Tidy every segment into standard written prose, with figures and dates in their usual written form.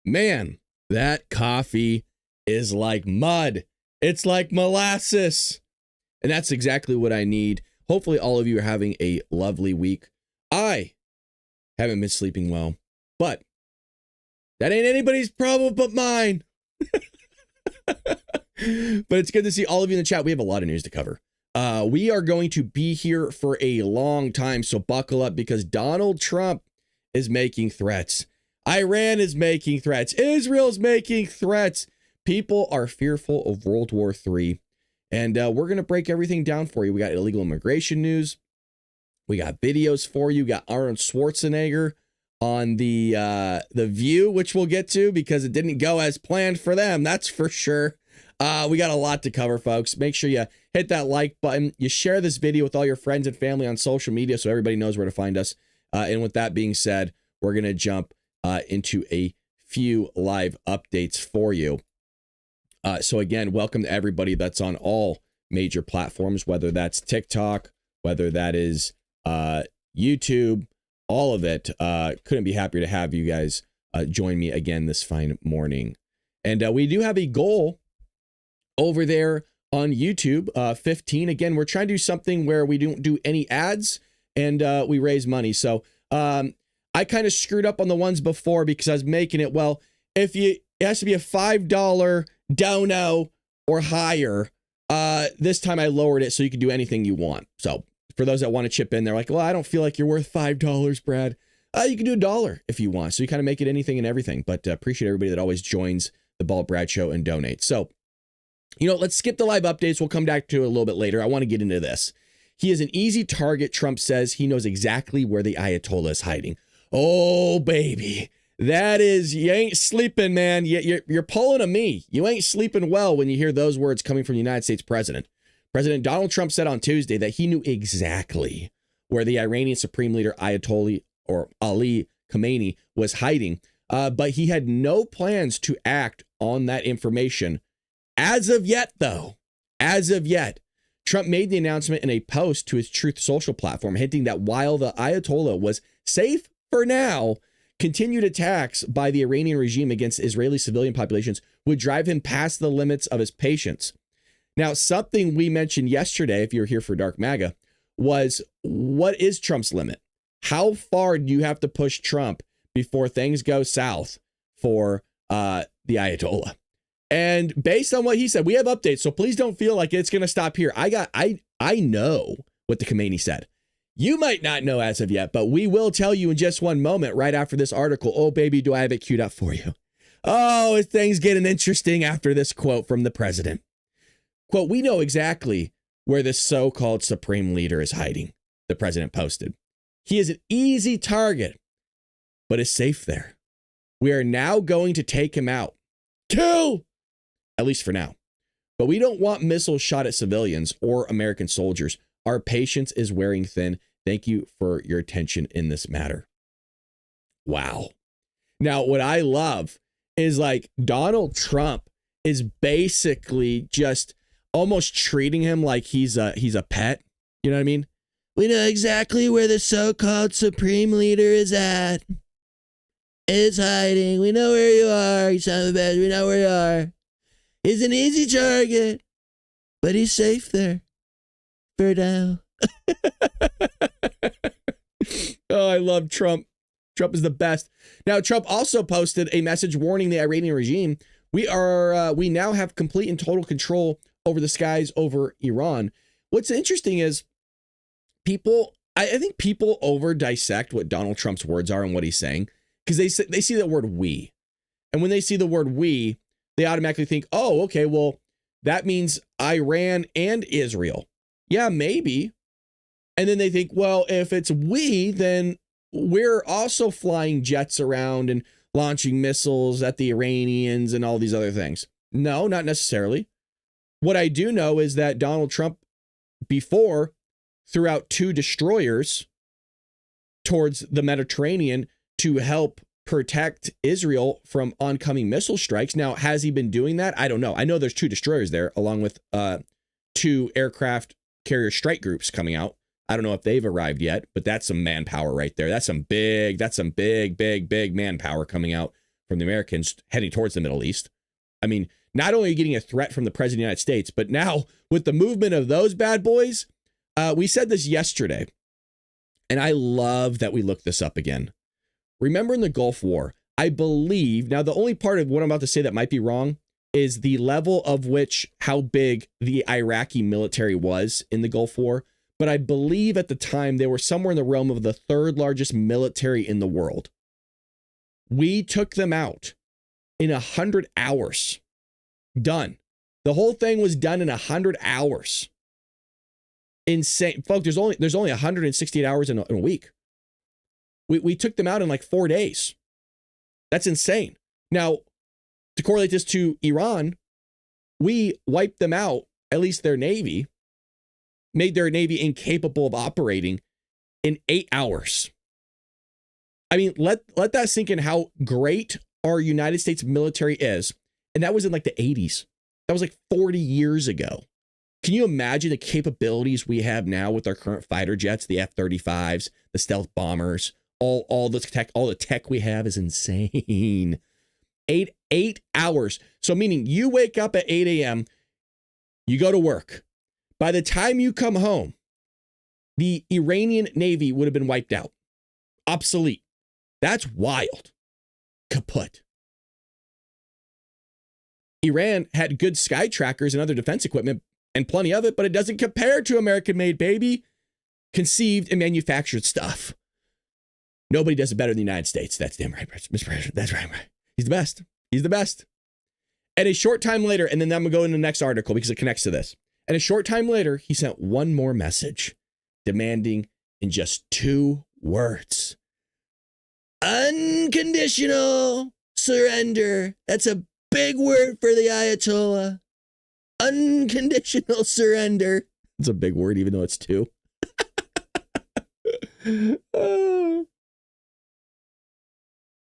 Man, that coffee is like mud. It's like molasses. And that's exactly what I need. Hopefully all of you are having a lovely week. I haven't been sleeping well, but that ain't anybody's problem but mine. But it's good to see all of you in the chat. We have a lot of news to cover. We are going to be here for a long time, so buckle up because Donald Trump is making threats. Iran is making threats. Israel's making threats. People are fearful of World War III. And we're going to break everything down for you. We got illegal immigration news. We got videos for you. We got Arnold Schwarzenegger on the View, which we'll get to because it didn't go as planned for them. That's for sure. We got a lot to cover, folks. Make sure you hit that like button. You share this video with all your friends and family on social media so everybody knows where to find us. And with that being said, we're going to jump into a few live updates for you. So again, welcome to everybody that's on all major platforms, whether that's TikTok, whether that is YouTube, all of it. Couldn't be happier to have you guys join me again this fine morning. And we do have a goal over there on YouTube, 15. Again, we're trying to do something where we don't do any ads and we raise money. So I kind of screwed up on the ones before because I was making it, well, it has to be a $5 dono or higher. This time I lowered it so you can do anything you want. So for those that want to chip in, they're like, well, I don't feel like you're worth $5, Brad. You can do $1 if you want. So you kind of make it anything and everything. But appreciate everybody that always joins the Bald Brad Show and donates. So, let's skip the live updates. We'll come back to it a little bit later. I want to get into this. He is an easy target. Trump says he knows exactly where the Ayatollah is hiding. Oh, baby. That is, you ain't sleeping, man. You're pulling a me. You ain't sleeping well when you hear those words coming from the United States president. President Donald Trump said on Tuesday that he knew exactly where the Iranian Supreme Leader Ayatollah or Ali Khamenei was hiding, but he had no plans to act on that information. As of yet, though, Trump made the announcement in a post to his Truth Social platform, hinting that while the Ayatollah was safe for now, continued attacks by the Iranian regime against Israeli civilian populations would drive him past the limits of his patience. Now, something we mentioned yesterday, if you're here for Dark MAGA, was what is Trump's limit? How far do you have to push Trump before things go south for the Ayatollah? And based on what he said, we have updates, so please don't feel like it's going to stop here. I know what the Khamenei said. You might not know as of yet, but we will tell you in just one moment right after this article. Oh, baby, do I have it queued up for you. Oh, things getting interesting after this quote from the president. Quote, we know exactly where the so-called supreme leader is hiding, the president posted. He is an easy target, but is safe there. We are now going to take him out. Kill! At least for now. But we don't want missiles shot at civilians or American soldiers. Our patience is wearing thin. Thank you for your attention in this matter. Wow. Now, what I love is like Donald Trump is basically just almost treating him like he's a pet. You know what I mean? We know exactly where the so-called supreme leader is at. Is hiding. We know where you are, you son of a bitch. We know where you are. He's an easy target, but he's safe there. For now. Oh, I love Trump. Trump is the best. Now, Trump also posted a message warning the Iranian regime. We now have complete and total control over the skies over Iran. What's interesting is I think people over dissect what Donald Trump's words are and what he's saying because they see that word we. And when they see the word we, they automatically think, oh, okay, well, that means Iran and Israel. Yeah, maybe. And then they think, well, if it's we, then we're also flying jets around and launching missiles at the Iranians and all these other things. No, not necessarily. What I do know is that Donald Trump before threw out 2 destroyers towards the Mediterranean to help protect Israel from oncoming missile strikes. Now, has he been doing that? I don't know. I know there's 2 destroyers there along with 2 aircraft carrier strike groups coming out. I don't know if they've arrived yet, but that's some manpower right there. That's some big manpower coming out from the Americans heading towards the Middle East. I mean, not only are you getting a threat from the president of the United States, but now with the movement of those bad boys, we said this yesterday, and I love that we looked this up again. Remember in the Gulf War, I believe, now the only part of what I'm about to say that might be wrong is the level of which, how big the Iraqi military was in the Gulf War. But I believe at the time they were somewhere in the realm of the third largest military in the world. We took them out in 100 hours. Done. The whole thing was done in 100 hours. Insane. Folks, there's only 168 hours in a week. We took them out in like 4 days. That's insane. Now, to correlate this to Iran, we wiped them out, at least their Navy, made their Navy incapable of operating in 8 hours. I mean, let that sink in how great our United States military is. And that was in like the 80s. That was like 40 years ago. Can you imagine the capabilities we have now with our current fighter jets, the F-35s, the stealth bombers, all the tech we have is insane. Eight hours. So meaning you wake up at 8 a.m., you go to work. By the time you come home, the Iranian Navy would have been wiped out. Obsolete. That's wild. Kaput. Iran had good sky trackers and other defense equipment and plenty of it, but it doesn't compare to American-made, baby. Conceived and manufactured stuff. Nobody does it better than the United States. That's damn right, Mr. President. That's right. He's the best. He's the best. And a short time later, and then I'm going to go into the next article because it connects to this. And a short time later, he sent one more message demanding in just 2 words. Unconditional surrender. That's a big word for the Ayatollah. Unconditional surrender. It's a big word, even though it's 2. Oh.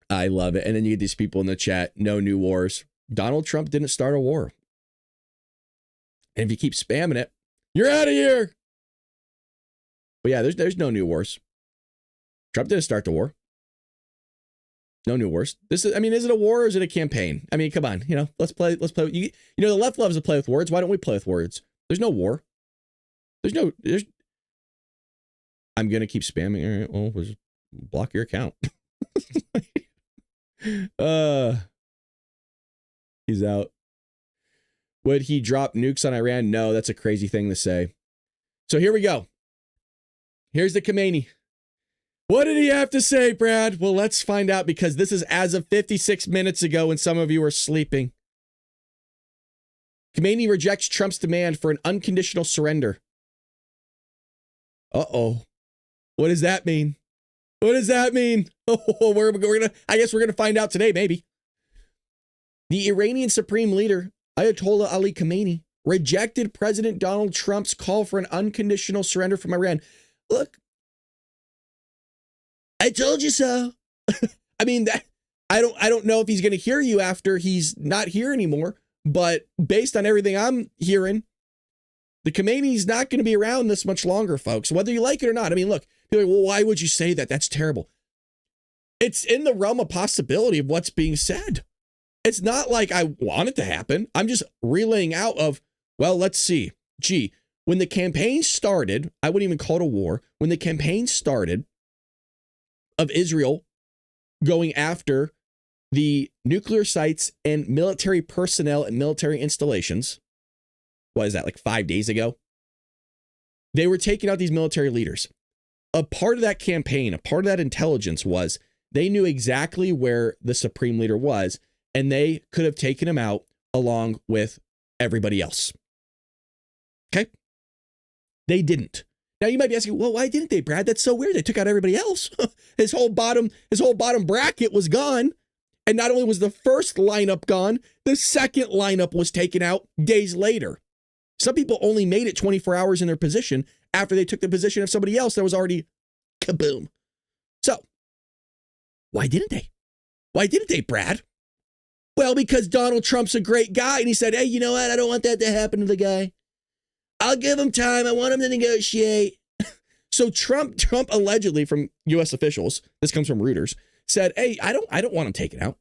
I love it. And then you get these people in the chat, no new wars. Donald Trump didn't start a war. And if you keep spamming it, you're out of here. But yeah, there's no new wars. Trump didn't start the war. No new wars. Is it a war or is it a campaign? I mean, come on, let's play. You know, the left loves to play with words. Why don't we play with words? There's no war. I'm going to keep spamming. All right, well, we'll just block your account. He's out. Would he drop nukes on Iran? No, that's a crazy thing to say. So here we go. Here's the Khamenei. What did he have to say, Brad? Well, let's find out because this is as of 56 minutes ago when some of you are sleeping. Khamenei rejects Trump's demand for an unconditional surrender. Uh-oh. What does that mean? What does that mean? Oh, I guess we're gonna find out today, maybe. The Iranian Supreme Leader, Ayatollah Ali Khamenei, rejected President Donald Trump's call for an unconditional surrender from Iran. Look, I told you so. I mean, I don't know if he's gonna hear you after he's not here anymore, but based on everything I'm hearing, the Khamenei's not going to be around this much longer, folks, whether you like it or not. I mean, look, people are like, well, why would you say that? That's terrible. It's in the realm of possibility of what's being said. It's not like I want it to happen. I'm just relaying out of, well, let's see. Gee, when the campaign started, I wouldn't even call it a war. When the campaign started of Israel going after the nuclear sites and military personnel and military installations, what is that, like 5 days ago? They were taking out these military leaders. A part of that campaign, a part of that intelligence was they knew exactly where the supreme leader was, and they could have taken him out along with everybody else. Okay? They didn't. Now you might be asking, well, why didn't they, Brad? That's so weird. They took out everybody else. His whole bottom bracket was gone. And not only was the first lineup gone, the second lineup was taken out days later. Some people only made it 24 hours in their position after they took the position of somebody else that was already kaboom. So, why didn't they? Why didn't they, Brad? Well, because Donald Trump's a great guy, and he said, hey, you know what? I don't want that to happen to the guy. I'll give him time. I want him to negotiate. So Trump allegedly, from U.S. officials, this comes from Reuters, said, hey, I don't want him taken out.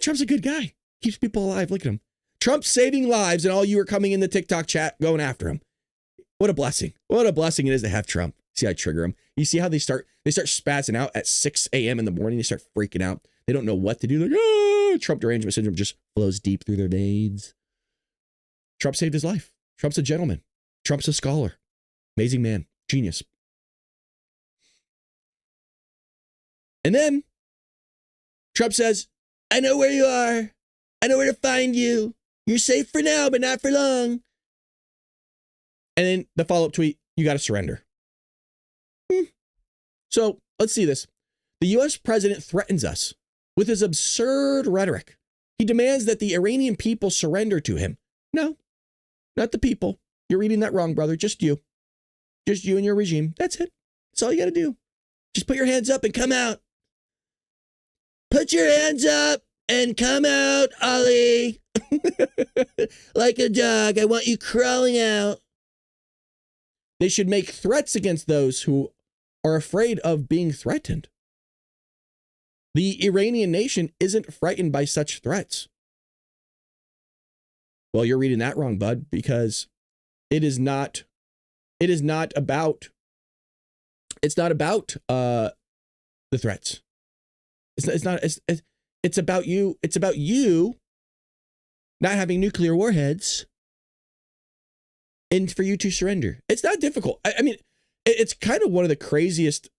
Trump's a good guy. Keeps people alive. Look at him. Trump's saving lives, and all you are coming in the TikTok chat going after him. What a blessing. What a blessing it is to have Trump. See how I trigger him? You see how they start spazzing out at 6 a.m. in the morning. They start freaking out. They don't know what to do. Like, oh, Trump derangement syndrome just flows deep through their veins. Trump saved his life. Trump's a gentleman. Trump's a scholar. Amazing man. Genius. And then Trump says, I know where you are. I know where to find you. You're safe for now, but not for long. And then the follow-up tweet, you got to surrender. So let's see this. The U.S. president threatens us with his absurd rhetoric. He demands that the Iranian people surrender to him. No, not the people. You're reading that wrong, brother. Just you. Just you and your regime. That's it. That's all you got to do. Just put your hands up and come out. Put your hands up and come out, Ollie. Like a dog. I want you crawling out. They should make threats against those who are afraid of being threatened. The Iranian nation isn't frightened by such threats. Well, you're reading that wrong, bud, because it is not about the threats. It's about you. It's about you not having nuclear warheads and for you to surrender. It's not difficult. I mean, it's kind of one of the craziest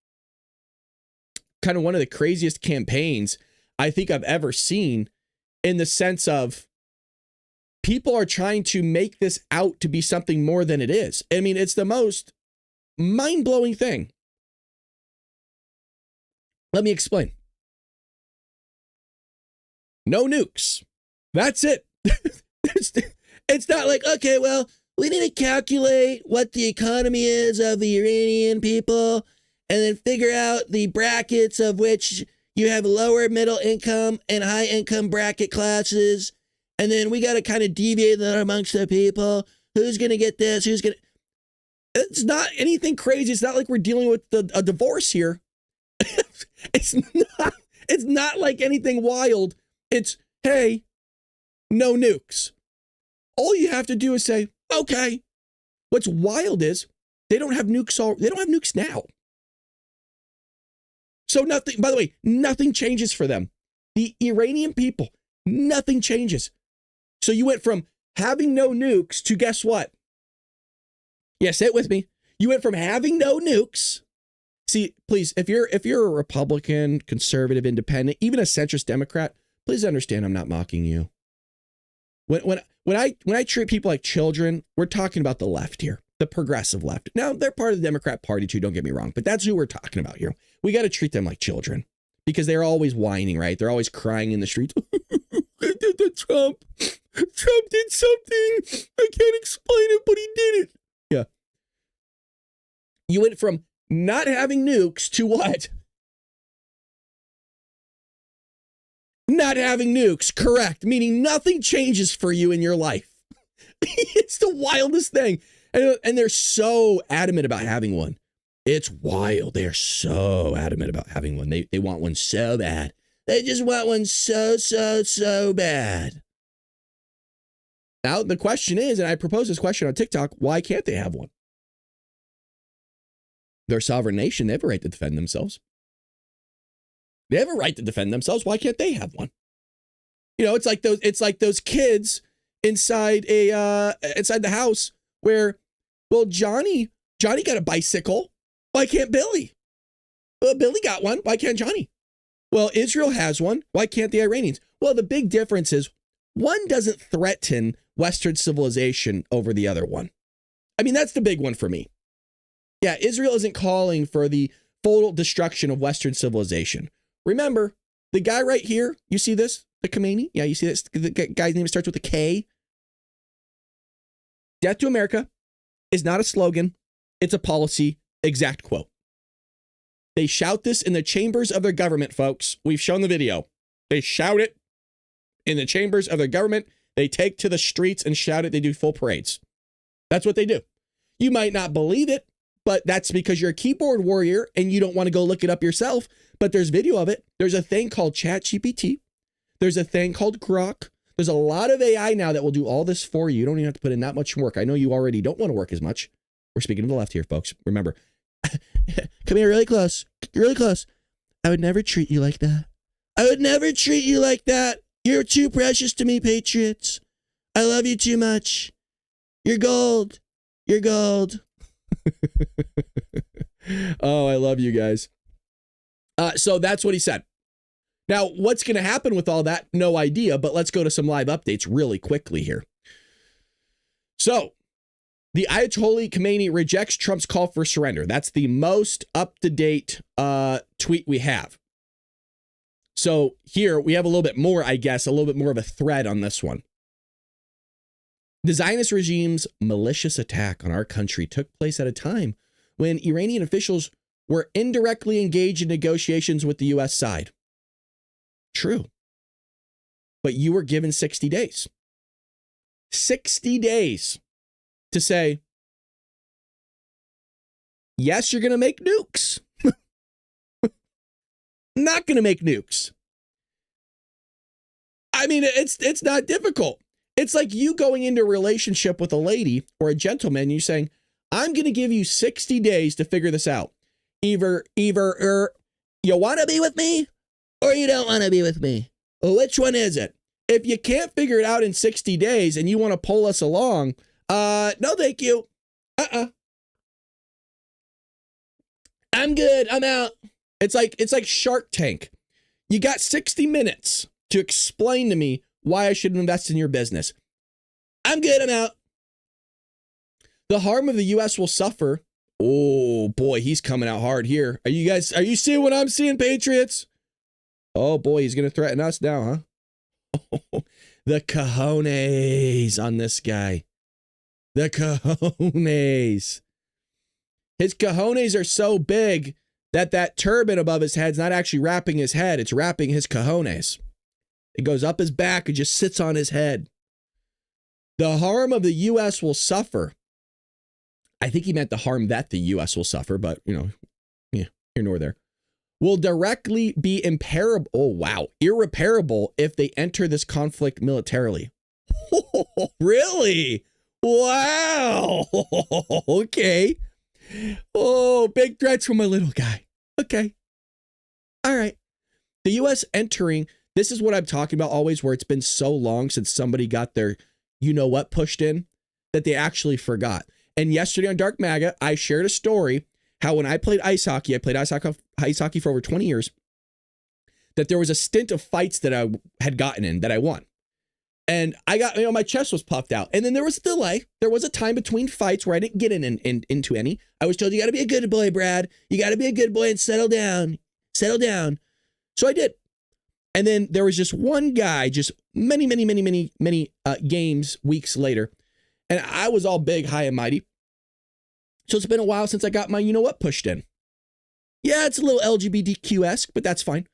campaigns I think I've ever seen, in the sense of people are trying to make this out to be something more than it is. I mean, it's the most mind-blowing thing. Let me explain. No nukes. That's it. It's not like, okay, well, we need to calculate what the economy is of the Iranian people and then figure out the brackets of which you have lower middle income and high income bracket classes. And then we got to kind of deviate that amongst the people. Who's going to get this? It's not anything crazy. It's not like we're dealing with a divorce here. It's not like anything wild. It's, hey, no nukes. All you have to do is say, okay. What's wild is they don't have nukes. They don't have nukes now. So nothing, by the way, nothing changes for them. The Iranian people, nothing changes. So you went from having no nukes to, guess what? Yeah, say it with me. You went from having no nukes. See, please, if you're a Republican, conservative, independent, even a centrist Democrat, please understand I'm not mocking you. When I treat people like children, we're talking about the left here, the progressive left. Now, they're part of the Democrat Party too, don't get me wrong, but that's who we're talking about here. We got to treat them like children because they're always whining, right? They're always crying in the streets. Trump did something. I can't explain it, but he did it. Yeah. You went from not having nukes to what? Not having nukes, correct. Meaning nothing changes for you in your life. It's the wildest thing. And they're so adamant about having one. It's wild. They're so adamant about having one. They want one so bad. They just want one so bad. Now, the question is, and I proposed this question on TikTok, why can't they have one? They're a sovereign nation. They have a right to defend themselves. They have a right to defend themselves. Why can't they have one? You know, it's like those kids inside the house where, well, Johnny got a bicycle. Why can't Billy? Well, Billy got one. Why can't Johnny? Well, Israel has one. Why can't the Iranians? Well, the big difference is one doesn't threaten Western civilization over the other one. I mean, that's the big one for me. Yeah, Israel isn't calling for the full destruction of Western civilization. Remember, the guy right here, you see this? The Khamenei? Yeah, you see this? The guy's name starts with a K. Death to America is not a slogan. It's a policy. Exact quote. They shout this in the chambers of their government, folks. We've shown the video. They shout it in the chambers of their government. They take to the streets and shout it. They do full parades. That's what they do. You might not believe it, but that's because you're a keyboard warrior and you don't want to go look it up yourself. But there's video of it. There's a thing called ChatGPT There's a thing called Grok. There's a lot of AI now that will do all this for you. You don't even have to put in that much work. I know you already don't want to work as much. We're speaking to the left here, folks. Remember, come here really close, really close. I would never treat you like that. I would never treat you like that. You're too precious to me, Patriots. I love you too much. You're gold. You're gold. Oh, I love you guys. So that's what he said. Now, what's going to happen with all that? No idea, but let's go to some live updates really quickly here. So, the Ayatollah Khamenei rejects Trump's call for surrender. That's the most up-to-date tweet we have. So here we have a little bit more, I guess, a little bit more of a thread on this one. The Zionist regime's malicious attack on our country took place at a time when Iranian officials were indirectly engaged in negotiations with the U.S. side. True. But you were given 60 days. 60 days to say, yes, you're going to make nukes. Not going to make nukes. I mean, it's not difficult. It's like you going into a relationship with a lady or a gentleman, and you saying, I'm going to give you 60 days to figure this out. Either you want to be with me or you don't want to be with me. Well, which one is it? If you can't figure it out in 60 days and you want to pull us along, no, thank you. I'm good. I'm out. It's like Shark Tank. You got 60 minutes to explain to me why I should invest in your business. I'm good. I'm out. The harm of the U.S. will suffer. Oh boy, he's coming out hard here. Are you seeing what I'm seeing, Patriots? Oh boy, he's going to threaten us now, huh? The cojones on this guy. The cojones. His cojones are so big that turban above his head's not actually wrapping his head. It's wrapping his cojones. It goes up his back and just sits on his head. The harm of the U.S. will suffer. I think he meant the harm that the U.S. will suffer, but, yeah, here nor there. Will directly be irreparable if they enter this conflict militarily. Really? Wow. Okay. Oh, big threats from my little guy. Okay. All right. The U.S. entering, this is what I'm talking about always, where it's been so long since somebody got their you-know-what pushed in that they actually forgot. And yesterday on Dark MAGA, I shared a story how when I played ice hockey for over 20 years, that there was a stint of fights that I had gotten in that I won. And I got, my chest was puffed out. And then there was a delay. There was a time between fights where I didn't get into any. I was told, you got to be a good boy, Brad. You got to be a good boy and settle down. Settle down. So I did. And then there was just one guy, just many games, weeks later. And I was all big, high and mighty. So it's been a while since I got my you-know-what pushed in. Yeah, it's a little LGBTQ-esque, but that's fine.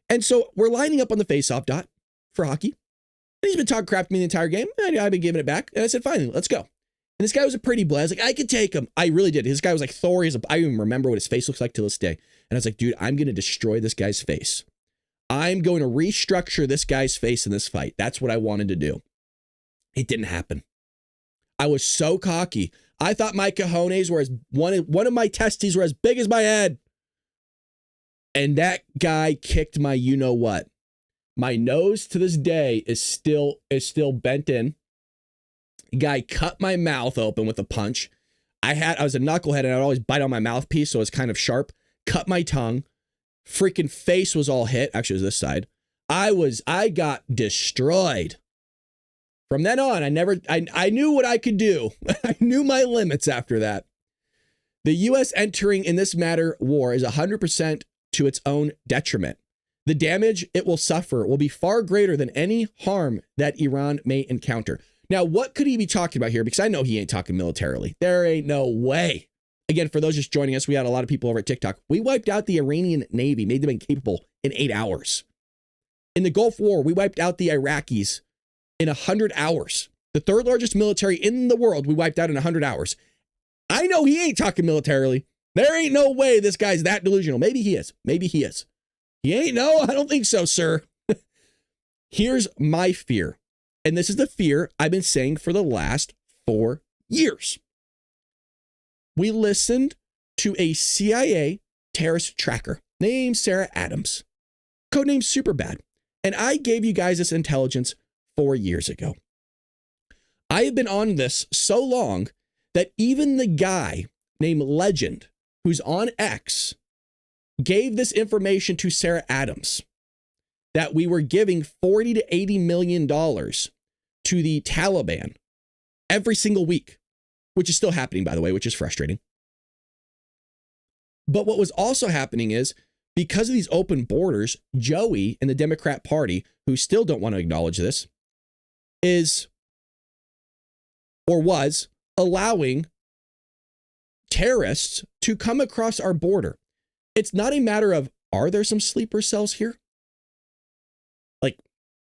And so we're lining up on the face-off dot for hockey. And he's been talking crap to me the entire game. And I've been giving it back. And I said, fine, let's go. And this guy was a pretty boy. I was like, I could take him. I really did. This guy was like Thor. I even remember what his face looks like to this day. And I was like, dude, I'm going to destroy this guy's face. I'm going to restructure this guy's face in this fight. That's what I wanted to do. It didn't happen. I was so cocky. I thought my cojones were one of my testes were as big as my head. And that guy kicked my you-know-what. My nose to this day is still bent in. Guy cut my mouth open with a punch. I was a knucklehead and I'd always bite on my mouthpiece, so it's kind of sharp. Cut my tongue. Freaking face was all hit. Actually, it was this side. I got destroyed. From then on, I knew what I could do. I knew my limits after that. The U.S. entering in this matter war is 100% to its own detriment. The damage it will suffer will be far greater than any harm that Iran may encounter. Now, what could he be talking about here? Because I know he ain't talking militarily. There ain't no way. Again, for those just joining us, we had a lot of people over at TikTok. We wiped out the Iranian Navy, made them incapable in 8 hours. In the Gulf War, we wiped out the Iraqis in 100 hours. The third largest military in the world, we wiped out in 100 hours. I know he ain't talking militarily. There ain't no way this guy's that delusional. Maybe he is. Maybe he is. He ain't? No, I don't think so, sir. Here's my fear. And this is the fear I've been saying for the last 4 years. We listened to a CIA terrorist tracker named Sarah Adams, codenamed Superbad. And I gave you guys this intelligence 4 years ago. I have been on this so long that even the guy named Legend, who's on X, gave this information to Sarah Adams that we were giving $40 to $80 million to the Taliban every single week, which is still happening, by the way, which is frustrating. But what was also happening is, because of these open borders, Joey and the Democrat Party, who still don't want to acknowledge this, is or was allowing terrorists to come across our border. It's not a matter of, are there some sleeper cells here? Like,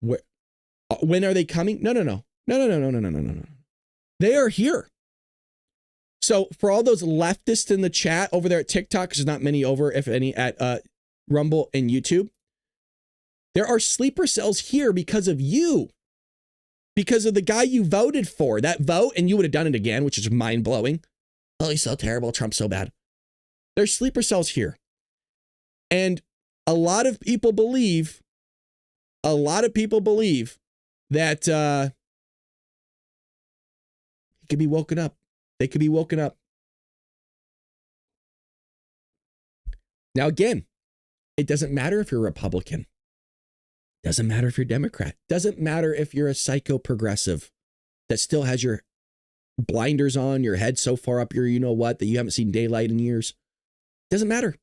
when are they coming? No. They are here. So for all those leftists in the chat over there at TikTok, because there's not many over, if any, at Rumble and YouTube, there are sleeper cells here because of you. Because of the guy you voted for. That vote, and you would have done it again, which is mind-blowing. Oh, he's so terrible. Trump's so bad. There's sleeper cells here. And a lot of people believe that he could be woken up. They could be woken up. Now, again, it doesn't matter if you're a Republican. Doesn't matter if you're Democrat. Doesn't matter if you're a psycho progressive that still has your blinders on, your head so far up your you know what that you haven't seen daylight in years. Doesn't matter.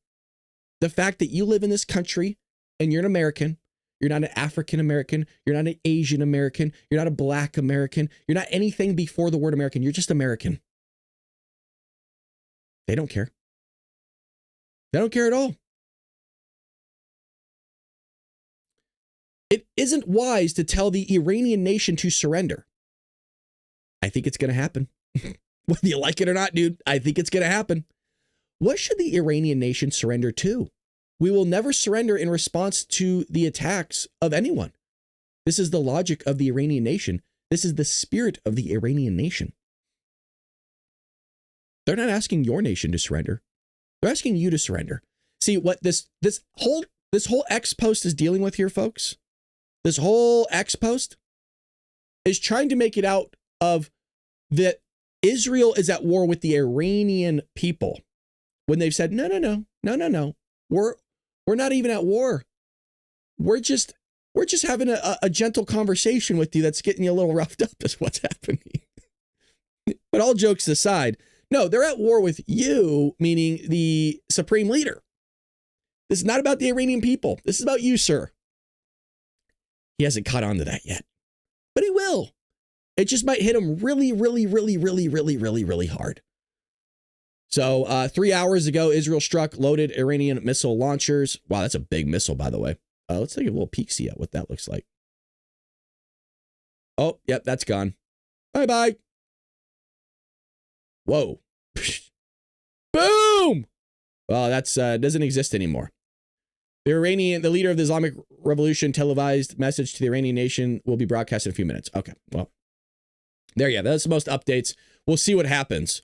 The fact that you live in this country and you're an American, you're not an African American, you're not an Asian American, you're not a Black American, you're not anything before the word American, you're just American. They don't care. They don't care at all. It isn't wise to tell the Iranian nation to surrender. I think it's going to happen. Whether you like it or not, dude, I think it's going to happen. What should the Iranian nation surrender to? We will never surrender in response to the attacks of anyone. This is the logic of the Iranian nation. This is the spirit of the Iranian nation. They're not asking your nation to surrender. They're asking you to surrender. See what this whole X post is dealing with here, folks? This whole X post is trying to make it out of that Israel is at war with the Iranian people when they've said, no. We're not even at war. We're just having a gentle conversation with you that's getting you a little roughed up is what's happening. But all jokes aside, no, they're at war with you, meaning the supreme leader. This is not about the Iranian people. This is about you, sir. He hasn't caught on to that yet, but he will. It just might hit him really hard. So 3 hours ago, Israel struck loaded Iranian missile launchers. Wow, that's a big missile, by the way. Let's take a little peek-see at what that looks like. Oh, yep, that's gone. Bye-bye. Whoa. Boom! Well, that's doesn't exist anymore. The leader of the Islamic Revolution televised message to the Iranian nation will be broadcast in a few minutes. Okay, well, there you go. That's the most updates. We'll see what happens.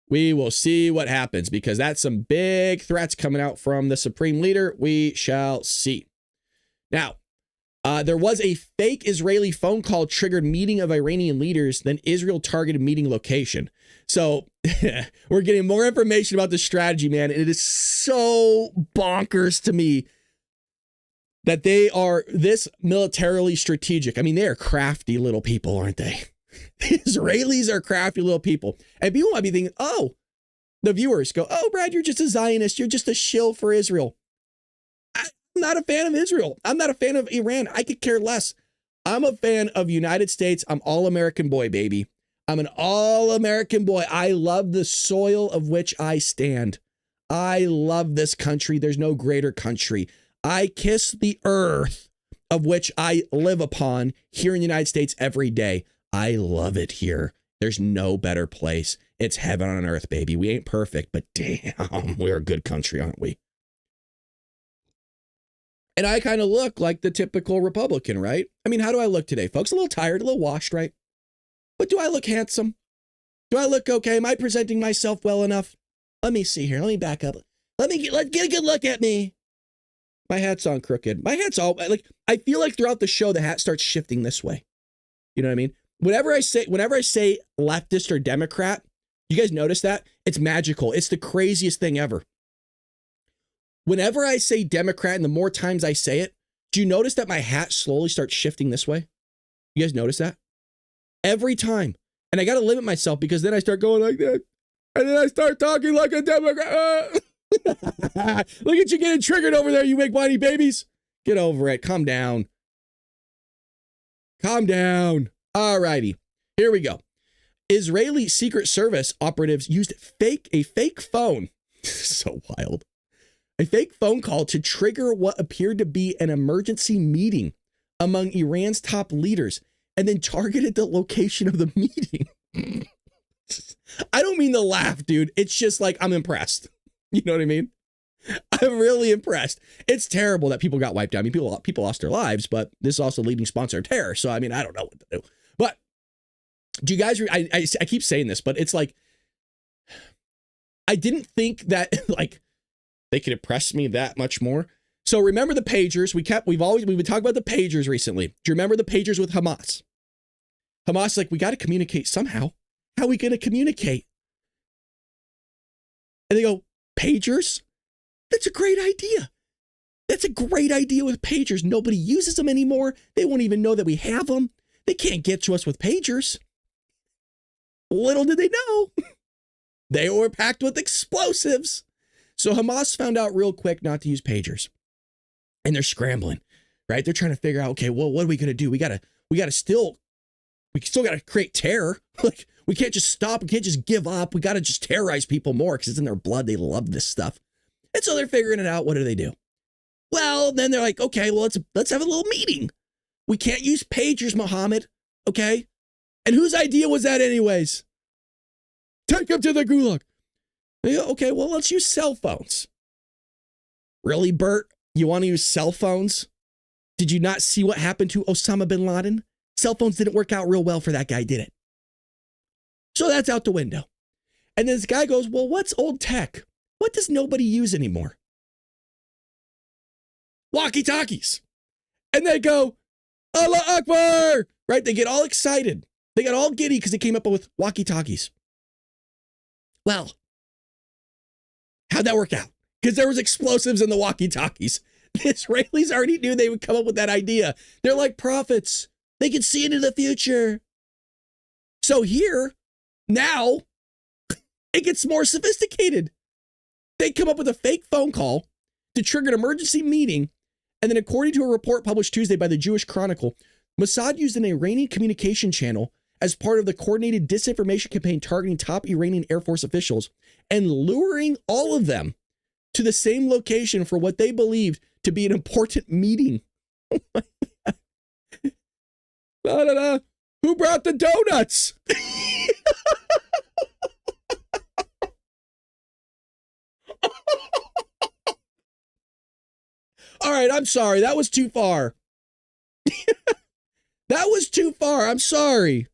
We will see what happens because that's some big threats coming out from the supreme leader. We shall see. Now, there was a fake Israeli phone call triggered meeting of Iranian leaders, then Israel targeted meeting location. So we're getting more information about the strategy, man. It is so bonkers to me that they are this militarily strategic. I mean, they are crafty little people, aren't they? The Israelis are crafty little people. And people might be thinking, oh, the viewers go, oh, Brad, you're just a Zionist. You're just a shill for Israel. I'm not a fan of Israel. I'm not a fan of Iran. I could care less. I'm a fan of United States. I'm all-American boy, baby. I'm an all-American boy. I love the soil of which I stand. I love this country. There's no greater country. I kiss the earth of which I live upon here in the United States every day. I love it here. There's no better place. It's heaven on earth, baby. We ain't perfect, but damn, we're a good country, aren't we? And I kind of look like the typical Republican, right? I mean, how do I look today, folks? A little tired, a little washed, right? But do I look handsome? Do I look okay? Am I presenting myself well enough? Let me see here. Let me back up. Let's get a good look at me. My hat's on crooked. My hat's all like, I feel like throughout the show, the hat starts shifting this way. You know what I mean? Whenever I say leftist or Democrat, you guys notice that? It's magical. It's the craziest thing ever. Whenever I say Democrat and the more times I say it, do you notice that my hat slowly starts shifting this way? You guys notice that? Every time. And I got to limit myself because then I start going like that. And then I start talking like a Democrat. Look at you getting triggered over there, you big whiny babies. Get over it. Calm down. Calm down. All righty. Here we go. Israeli Secret Service operatives used a fake phone. So wild. A fake phone call to trigger what appeared to be an emergency meeting among Iran's top leaders and then targeted the location of the meeting. I don't mean to laugh, dude. It's just like, I'm impressed. You know what I mean? I'm really impressed. It's terrible that people got wiped out. I mean, people lost their lives, but this is also leading sponsor of terror. So, I mean, I don't know what to do. But do you guys, I keep saying this, but it's like, I didn't think that like they could impress me that much more. So remember the pagers. We've been talking about the pagers recently. Do you remember the pagers with Hamas? Hamas like, we got to communicate somehow. How are we going to communicate? And they go, pagers? That's a great idea. That's a great idea with pagers. Nobody uses them anymore. They won't even know that we have them. They can't get to us with pagers. Little did they know. They were packed with explosives. So Hamas found out real quick not to use pagers. And they're scrambling, right? They're trying to figure out, okay, well, what are we going to do? We still got to create terror. Like, we can't just stop. We can't just give up. We got to just terrorize people more because it's in their blood. They love this stuff. And so they're figuring it out. What do? Well, then they're like, okay, well, let's have a little meeting. We can't use pagers, Mohammed. Okay. And whose idea was that anyways? Take them to the gulag. They go, okay, well, let's use cell phones. Really, Bert? You want to use cell phones? Did you not see what happened to Osama bin Laden? Cell phones didn't work out real well for that guy, did it? So that's out the window. And then this guy goes, well, what's old tech? What does nobody use anymore? Walkie-talkies. And they go, Allah Akbar, right? They get all excited. They got all giddy because they came up with walkie-talkies. Well, how'd that work out? Because there was explosives in the walkie-talkies. The Israelis already knew they would come up with that idea. They're like prophets. They can see into the future. So here, now, it gets more sophisticated. They come up with a fake phone call to trigger an emergency meeting. And then according to a report published Tuesday by the Jewish Chronicle, Mossad used an Iranian communication channel as part of the coordinated disinformation campaign targeting top Iranian Air Force officials and luring all of them to the same location for what they believed to be an important meeting. Who brought the donuts? All right, I'm sorry. That was too far. That was too far. I'm sorry.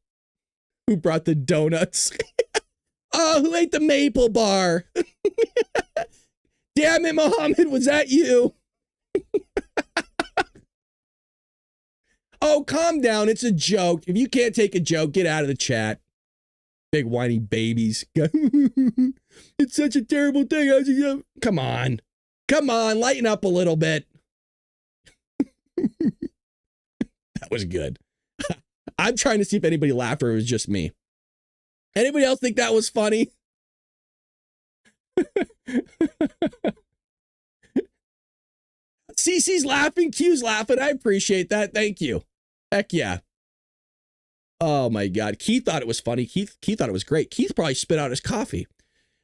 Who brought the donuts? Oh, who ate the maple bar? Damn it, Mohammed, was that you? Oh, calm down. It's a joke. If you can't take a joke, get out of the chat. Big whiny babies. It's such a terrible thing. Come on. Come on, lighten up a little bit. That was good. I'm trying to see if anybody laughed or it was just me. Anybody else think that was funny? Cece's laughing, Q's laughing. I appreciate that. Thank you. Heck yeah. Oh my God. Keith thought it was funny. Keith thought it was great. Keith probably spit out his coffee.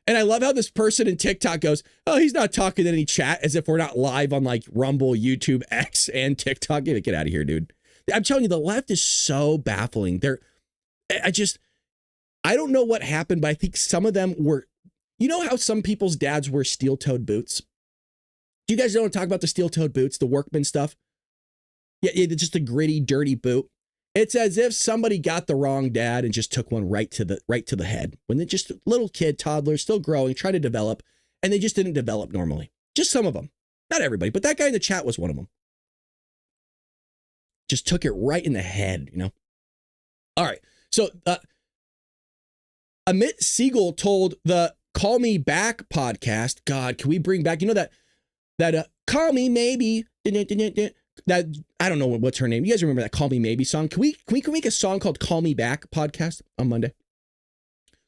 And I love how this person in TikTok goes, oh, he's not talking in any chat as if we're not live on like Rumble, YouTube, X, and TikTok. Get out of here, dude. I'm telling you, the left is so baffling. I don't know what happened, but I think some of them were, you know how some people's dads wear steel-toed boots? Do you guys don't want to talk about the steel-toed boots, the workman stuff? Yeah, just a gritty, dirty boot. It's as if somebody got the wrong dad and just took one right to the head. When they're just a little kid, toddler, still growing, trying to develop, and they just didn't develop normally. Just some of them. Not everybody, but that guy in the chat was one of them. Just took it right in the head, you know? All right. So Amit Siegel told the Call Me Back podcast, God, can we bring back, you know, that Call Me Maybe, that, I don't know what's her name. You guys remember that Call Me Maybe song? Can we make a song called Call Me Back podcast on Monday?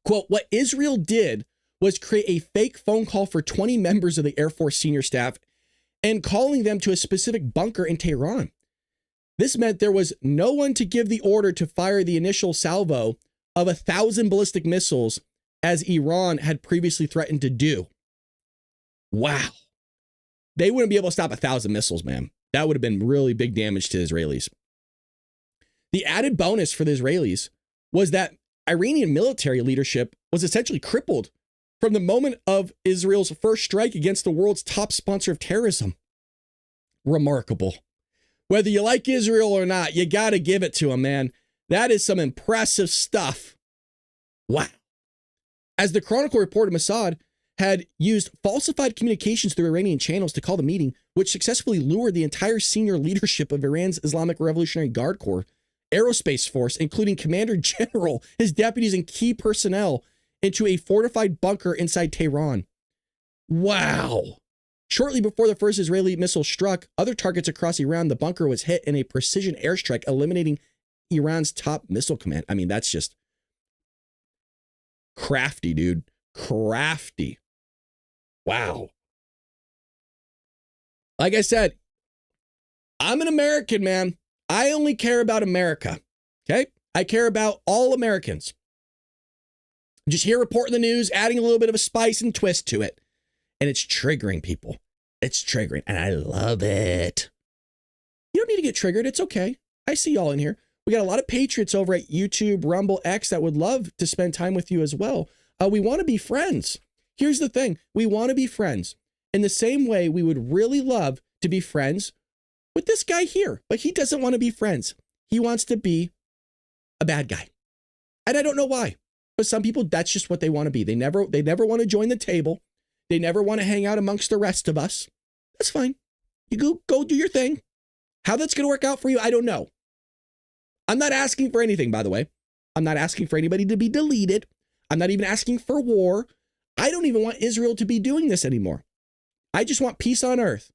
Quote, what Israel did was create a fake phone call for 20 members of the Air Force senior staff and calling them to a specific bunker in Tehran. This meant there was no one to give the order to fire the initial salvo of 1,000 ballistic missiles as Iran had previously threatened to do. Wow. They wouldn't be able to stop 1,000 missiles, man. That would have been really big damage to the Israelis. The added bonus for the Israelis was that Iranian military leadership was essentially crippled from the moment of Israel's first strike against the world's top sponsor of terrorism. Remarkable. Whether you like Israel or not, you got to give it to them, man. That is some impressive stuff. Wow. As the Chronicle reported, Mossad had used falsified communications through Iranian channels to call the meeting, which successfully lured the entire senior leadership of Iran's Islamic Revolutionary Guard Corps, Aerospace Force, including Commander General, his deputies, and key personnel into a fortified bunker inside Tehran. Wow. Shortly before the first Israeli missile struck other targets across Iran, the bunker was hit in a precision airstrike, eliminating Iran's top missile command. I mean, that's just crafty, dude. Crafty. Wow. Like I said, I'm an American, man. I only care about America. Okay? I care about all Americans. Just here reporting the news, adding a little bit of a spice and twist to it. And it's triggering people. It's triggering. And I love it. You don't need to get triggered. It's okay. I see y'all in here. We got a lot of patriots over at YouTube, Rumble, X that would love to spend time with you as well. We want to be friends. Here's the thing. We want to be friends. In the same way, we would really love to be friends with this guy here. But he doesn't want to be friends. He wants to be a bad guy. And I don't know why. But some people, that's just what they want to be. They never want to join the table. They never want to hang out amongst the rest of us. That's fine. You go do your thing. How that's going to work out for you, I don't know. I'm not asking for anything, by the way. I'm not asking for anybody to be deleted. I'm not even asking for war. I don't even want Israel to be doing this anymore. I just want peace on earth.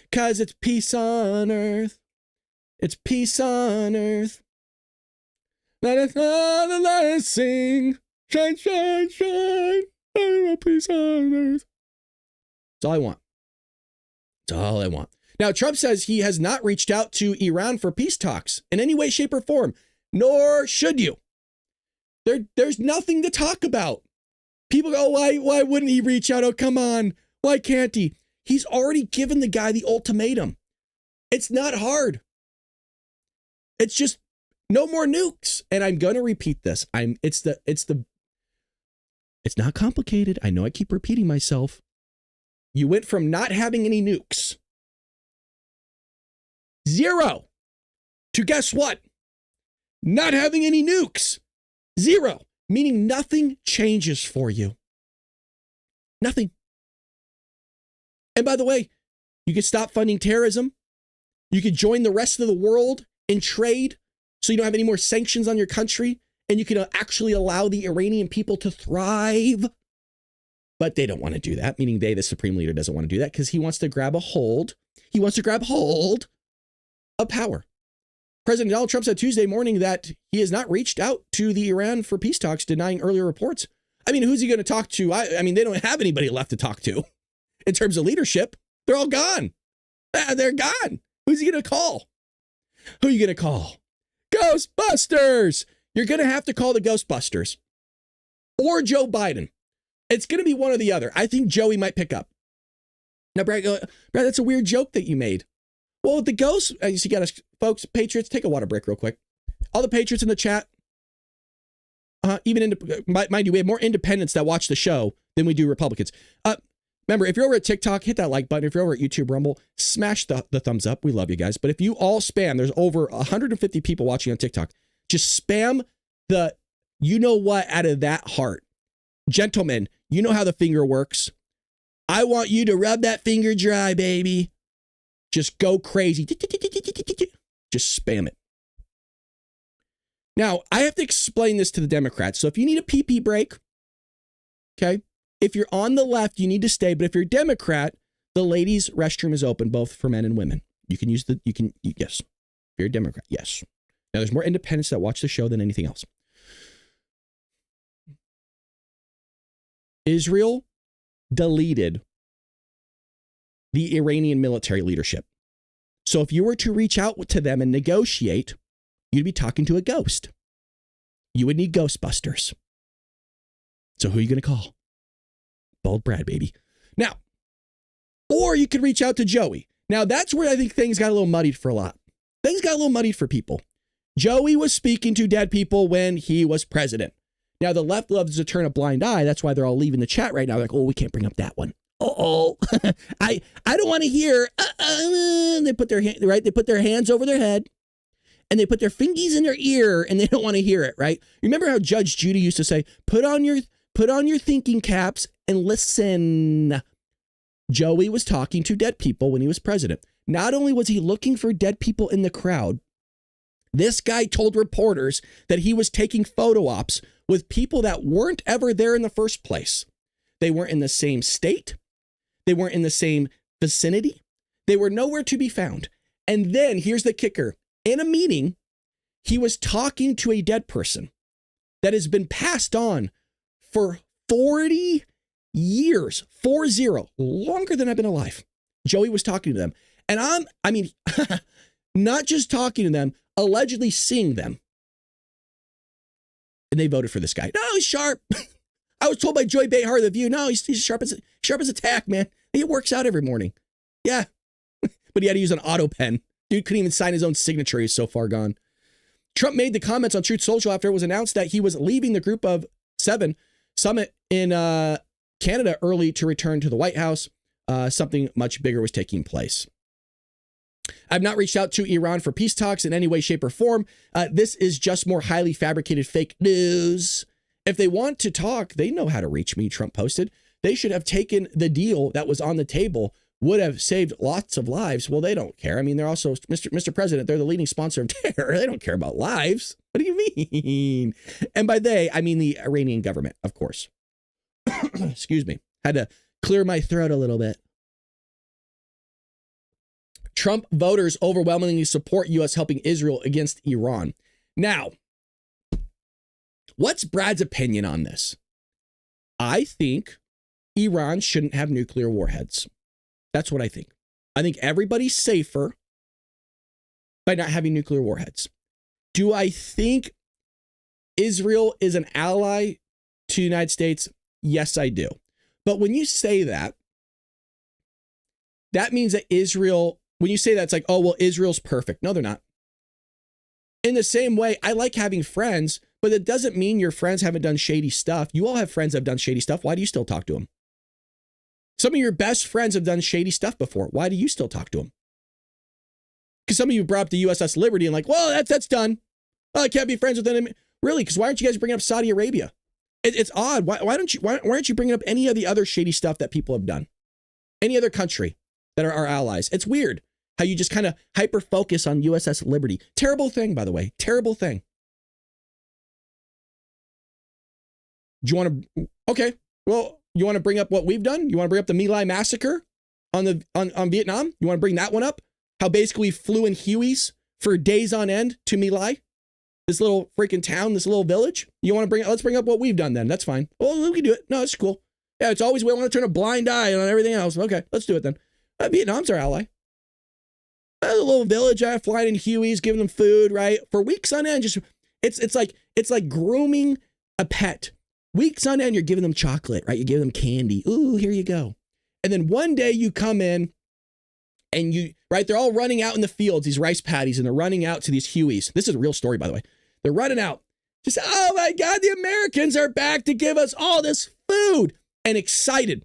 Because it's peace on earth. It's peace on earth. Let us sing. Shine, shine, shine. I want peace on earth. That's all I want. That's all I want. Now, Trump says he has not reached out to Iran for peace talks in any way, shape, or form, nor should you. There's nothing to talk about. People go, why wouldn't he reach out? Oh, come on. Why can't he? He's already given the guy the ultimatum. It's not hard. It's just no more nukes. And I'm going to repeat this. It's not complicated. I know I keep repeating myself. You went from not having any nukes, 0, to guess what? Not having any nukes, 0, meaning nothing changes for you. Nothing. And by the way, you could stop funding terrorism. You could join the rest of the world in trade so you don't have any more sanctions on your country. And you can actually allow the Iranian people to thrive. But they don't want to do that, meaning the supreme leader doesn't want to do that because he wants to grab a hold. He wants to grab hold of power. President Donald Trump said Tuesday morning that he has not reached out to the Iran for peace talks, denying earlier reports. I mean, who's he going to talk to? I mean, they don't have anybody left to talk to in terms of leadership. They're all gone. They're gone. Who's he going to call? Who are you going to call? Ghostbusters. You're going to have to call the Ghostbusters or Joe Biden. It's going to be one or the other. I think Joey might pick up. Now, Brad, that's a weird joke that you made. Well, the ghosts, you got us, folks, Patriots, take a water break real quick. All the Patriots in the chat, mind you, we have more independents that watch the show than we do Republicans. Remember, if you're over at TikTok, hit that like button. If you're over at YouTube Rumble, smash the thumbs up. We love you guys. But if you all spam, there's over 150 people watching on TikTok. Just spam the you know what out of that heart. Gentlemen, you know how the finger works. I want you to rub that finger dry, baby. Just go crazy. Just spam it. Now, I have to explain this to the Democrats. So if you need a pee-pee break, okay, if you're on the left, you need to stay. But if you're a Democrat, the ladies' restroom is open, both for men and women. You can use yes. If you're a Democrat, yes. Now, there's more independents that watch the show than anything else. Israel deleted the Iranian military leadership. So if you were to reach out to them and negotiate, you'd be talking to a ghost. You would need Ghostbusters. So who are you going to call? Bald Brad, baby. Now, or you could reach out to Joey. Now, that's where I think things got a little muddied for a lot. Things got a little muddied for people. Joey was speaking to dead people when he was president. Now, the left loves to turn a blind eye. That's why they're all leaving the chat right now. They're like, oh, we can't bring up that one. Uh-oh. I don't want to hear. They put their They put their hands over their head and they put their fingies in their ear and they don't want to hear it, right? Remember how Judge Judy used to say, put on your thinking caps and listen. Joey was talking to dead people when he was president. Not only was he looking for dead people in the crowd, this guy told reporters that he was taking photo ops with people that weren't ever there in the first place. They weren't in the same state. They weren't in the same vicinity. They were nowhere to be found. And then here's the kicker. In a meeting, he was talking to a dead person that has been passed on for 40 years, 40, longer than I've been alive. Joey was talking to them. And not just talking to them, allegedly seeing them. And they voted for this guy. No, he's sharp. I was told by Joy Behar, The View, no, he's sharp as a tack, man. He works out every morning. Yeah. But he had to use an auto pen. Dude couldn't even sign his own signature. He's so far gone. Trump made the comments on Truth Social after it was announced that he was leaving the Group of Seven summit in Canada early to return to the White House. Something much bigger was taking place. I've not reached out to Iran for peace talks in any way, shape, or form. This is just more highly fabricated fake news. If they want to talk, they know how to reach me, Trump posted. They should have taken the deal that was on the table, would have saved lots of lives. Well, they don't care. I mean, they're also, Mr. President, they're the leading sponsor of terror. They don't care about lives. What do you mean? And by they, I mean the Iranian government, of course. Excuse me. Had to clear my throat a little bit. Trump voters overwhelmingly support U.S. helping Israel against Iran. Now, what's Brad's opinion on this? I think Iran shouldn't have nuclear warheads. That's what I think. I think everybody's safer by not having nuclear warheads. Do I think Israel is an ally to the United States? Yes, I do. But when you say that, that means that Israel, when you say that, it's like, oh, well, Israel's perfect. No, they're not. In the same way, I like having friends, but it doesn't mean your friends haven't done shady stuff. You all have friends that have done shady stuff. Why do you still talk to them? Some of your best friends have done shady stuff before. Why do you still talk to them? Because some of you brought up the USS Liberty and like, well, that's done. Oh, I can't be friends with them. Really? Because why aren't you guys bringing up Saudi Arabia? It's odd. Why aren't you bringing up any of the other shady stuff that people have done? Any other country that are our allies? It's weird how you just kind of hyper focus on USS Liberty. Terrible thing, by the way. Terrible thing. Do you want to? Okay. Well, you want to bring up what we've done? You want to bring up the My Lai massacre on Vietnam? You want to bring that one up? How basically we flew in Hueys for days on end to My Lai? This little freaking town, this little village? You want to let's bring up what we've done then. That's fine. Well, we can do it. No, it's cool. Yeah, it's always, we want to turn a blind eye on everything else. Okay, let's do it then. Vietnam's our ally. A little village, flying in Hueys, giving them food, right? For weeks on end, just, it's like grooming a pet. Weeks on end, you're giving them chocolate, right? You give them candy. Ooh, here you go. And then one day you come in and right? They're all running out in the fields, these rice paddies, and they're running out to these Hueys. This is a real story, by the way. They're running out. Just, oh my God, the Americans are back to give us all this food. And excited.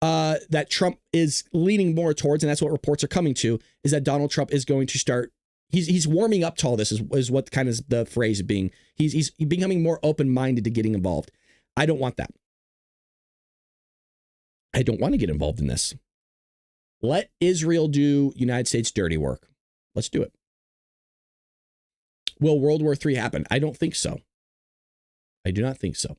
that Trump is leaning more towards, and that's what reports are coming to, is that Donald Trump is going to start. He's warming up to all this, is what kind of the phrase being. He's becoming more open-minded to getting involved. I don't want that. I don't want to get involved in this. Let Israel do United States dirty work. Let's do it. Will World War III happen? I don't think so. I do not think so.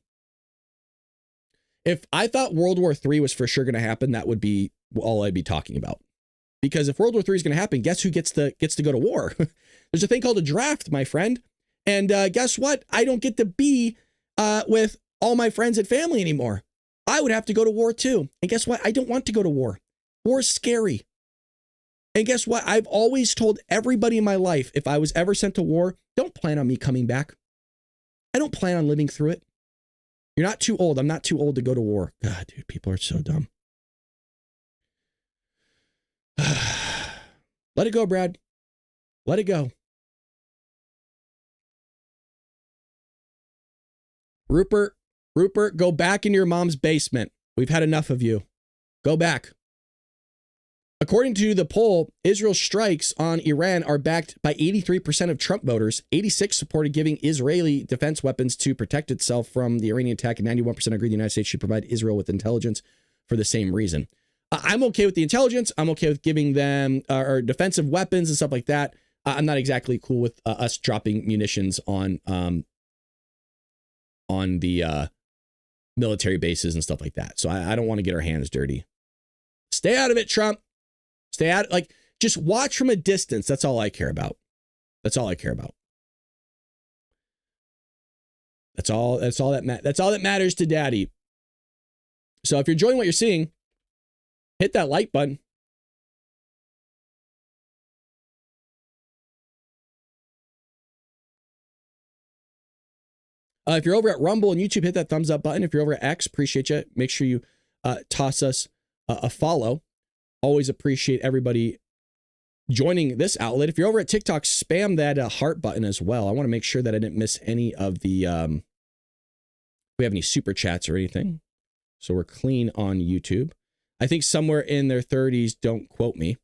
If I thought World War III was for sure going to happen, that would be all I'd be talking about. Because if World War III is going to happen, guess who gets to go to war? There's a thing called a draft, my friend. And guess what? I don't get to be with all my friends and family anymore. I would have to go to war too. And guess what? I don't want to go to war. War is scary. And guess what? I've always told everybody in my life, if I was ever sent to war, don't plan on me coming back. I don't plan on living through it. You're not too old. I'm not too old to go to war. God, dude, people are so dumb. Let it go, Brad. Let it go. Rupert, go back into your mom's basement. We've had enough of you. Go back. According to the poll, Israel's strikes on Iran are backed by 83% of Trump voters. 86% supported giving Israeli defense weapons to protect itself from the Iranian attack, and 91% agree the United States should provide Israel with intelligence for the same reason. I'm okay with the intelligence. I'm okay with giving them or defensive weapons and stuff like that. I'm not exactly cool with us dropping munitions on the military bases and stuff like that. So I don't want to get our hands dirty. Stay out of it, Trump. Stay out. Like, just watch from a distance. That's all I care about. That's all I care about. That's all that matters to Daddy. So if you're enjoying what you're seeing, hit that like button. If you're over at Rumble and YouTube, hit that thumbs up button. If you're over at X, appreciate you. Make sure you toss us a follow. Always appreciate everybody joining this outlet. If you're over at TikTok, spam that heart button as well. I want to make sure that I didn't miss any of the, we have any super chats or anything. So we're clean on YouTube. I think somewhere in their 30s, don't quote me.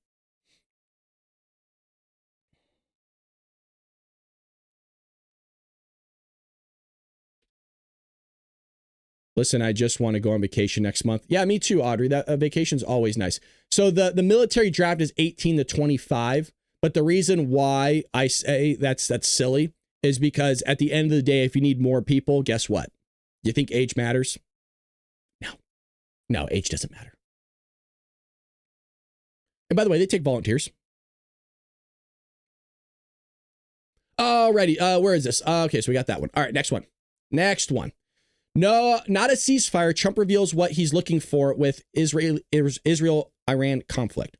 Listen, I just want to go on vacation next month. Yeah, me too, Audrey. That vacation's always nice. So the military draft is 18 to 25. But the reason why I say that's silly is because at the end of the day, if you need more people, guess what? You think age matters? No, age doesn't matter. And by the way, they take volunteers. Alrighty, where is this? Okay, so we got that one. All right, next one. No, not a ceasefire. Trump reveals what he's looking for with Israel-Iran conflict.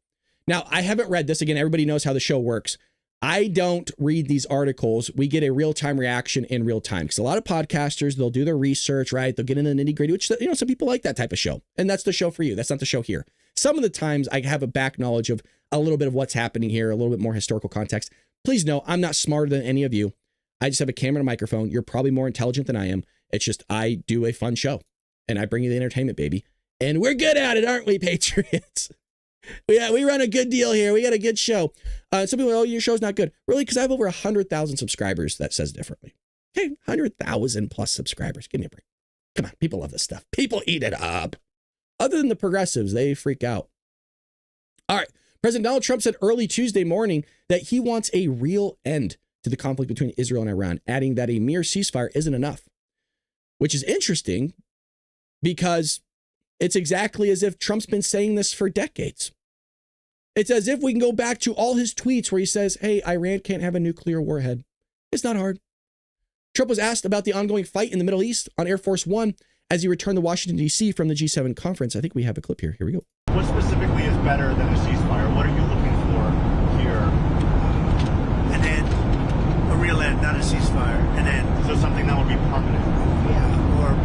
Now, I haven't read this. Again, everybody knows how the show works. I don't read these articles. We get a real-time reaction in real time. Because a lot of podcasters, they'll do their research, right? They'll get into the nitty-gritty, which, you know, some people like that type of show. And that's the show for you. That's not the show here. Some of the times I have a back knowledge of a little bit of what's happening here, a little bit more historical context. Please know, I'm not smarter than any of you. I just have a camera and a microphone. You're probably more intelligent than I am. It's just I do a fun show and I bring you the entertainment, baby. And we're good at it, aren't we, Patriots? Yeah, we run a good deal here. We got a good show. Some people, oh, your show's not good. Really? Because I have over 100,000 subscribers. That says differently. Okay, 100,000 plus subscribers. Give me a break. Come on, people love this stuff. People eat it up. Other than the progressives, they freak out. All right. President Donald Trump said early Tuesday morning that he wants a real end to the conflict between Israel and Iran, adding that a mere ceasefire isn't enough. Which is interesting because it's exactly as if Trump's been saying this for decades. It's as if we can go back to all his tweets where he says, hey, Iran can't have a nuclear warhead. It's not hard. Trump was asked about the ongoing fight in the Middle East on Air Force One as he returned to Washington, D.C. from the G7 conference. I think we have a clip here. Here we go. What specifically is better than a ceasefire? What are you looking for here? An end, a real end, not a ceasefire. An end. So something that would be permanent. Yeah, or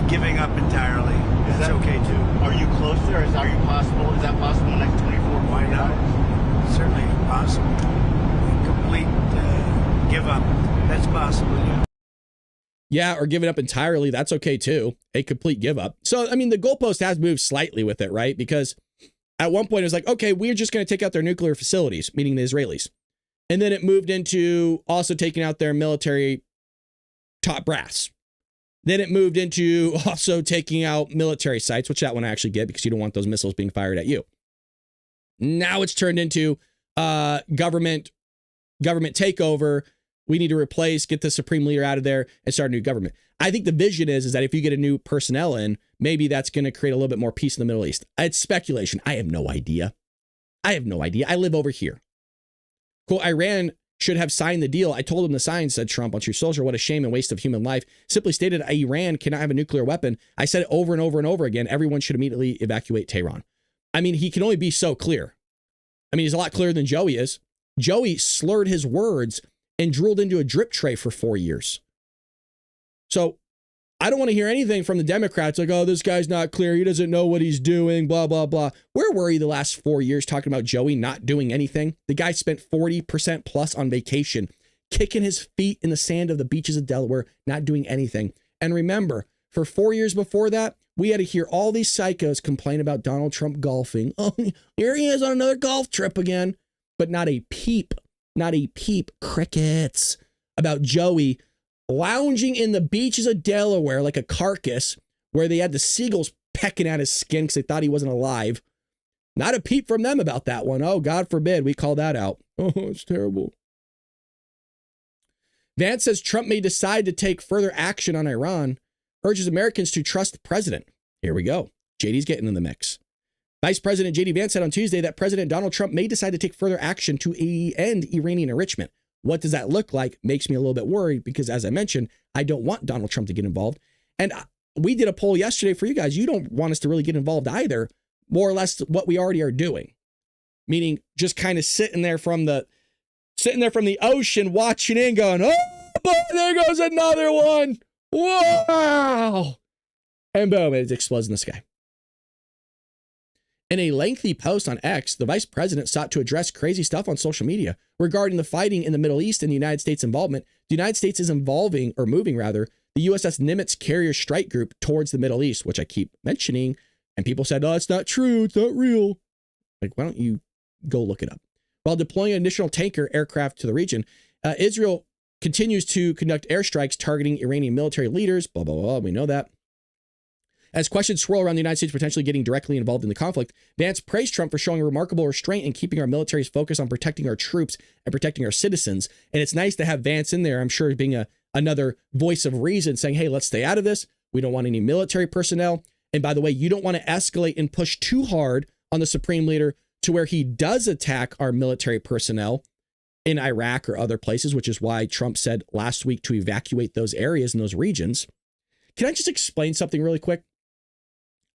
giving up entirely. That's okay too. Are you close there? Is that possible in the next 24 Why not? hours? Certainly possible. Complete give up. That's possible, yeah. Yeah, or give it up entirely. That's okay too. A complete give up. So, I mean, the goalpost has moved slightly with it, right? Because at one point it was like, okay, we're just going to take out their nuclear facilities, meaning the Israelis. And then it moved into also taking out their military top brass. Then it moved into also taking out military sites, which that one I actually get because you don't want those missiles being fired at you. Now it's turned into government takeover. We need to replace, get the supreme leader out of there and start a new government. I think the vision is that if you get a new personnel in, maybe that's going to create a little bit more peace in the Middle East. It's speculation. I have no idea. I live over here. Cool. Iran should have signed the deal. I told them to sign, said Trump on Truth Social. What a shame and waste of human life. Simply stated, Iran cannot have a nuclear weapon. I said it over and over and over again. Everyone should immediately evacuate Tehran. I mean, he can only be so clear. I mean, he's a lot clearer than Joey is. Joey slurred his words and drooled into a drip tray for 4 years. So I don't want to hear anything from the Democrats like, oh, this guy's not clear. He doesn't know what he's doing, blah, blah, blah. Where were you the last 4 years talking about Joey not doing anything? The guy spent 40% plus on vacation, kicking his feet in the sand of the beaches of Delaware, not doing anything. And remember, for 4 years before that, we had to hear all these psychos complain about Donald Trump golfing. Oh, here he is on another golf trip again. But not a peep, crickets about Joey lounging in the beaches of Delaware like a carcass where they had the seagulls pecking at his skin because they thought he wasn't alive. Not a peep from them about that one. Oh, God forbid we call that out. Oh, it's terrible. Vance says Trump may decide to take further action on Iran, urges Americans to trust the president. Here we go. JD's getting in the mix. Vice President J.D. Vance said on Tuesday that President Donald Trump may decide to take further action to end Iranian enrichment. What does that look like? Makes me a little bit worried because, as I mentioned, I don't want Donald Trump to get involved. And we did a poll yesterday for you guys. You don't want us to really get involved either. More or less what we already are doing, meaning just kind of sitting there from the ocean, watching in, going, oh boy, there goes another one. Wow! And boom, it explodes in the sky. In a lengthy post on X, the vice president sought to address crazy stuff on social media regarding the fighting in the Middle East and the United States' involvement. The United States is moving the USS Nimitz carrier strike group towards the Middle East, which I keep mentioning. And people said, oh, it's not true. It's not real. Like, why don't you go look it up? While deploying an additional tanker aircraft to the region, Israel continues to conduct airstrikes targeting Iranian military leaders. Blah, blah, blah. We know that. As questions swirl around the United States potentially getting directly involved in the conflict, Vance praised Trump for showing remarkable restraint and keeping our military's focus on protecting our troops and protecting our citizens. And it's nice to have Vance in there, I'm sure, being another voice of reason, saying, hey, let's stay out of this. We don't want any military personnel. And by the way, you don't want to escalate and push too hard on the supreme leader to where he does attack our military personnel in Iraq or other places, which is why Trump said last week to evacuate those areas and those regions. Can I just explain something really quick?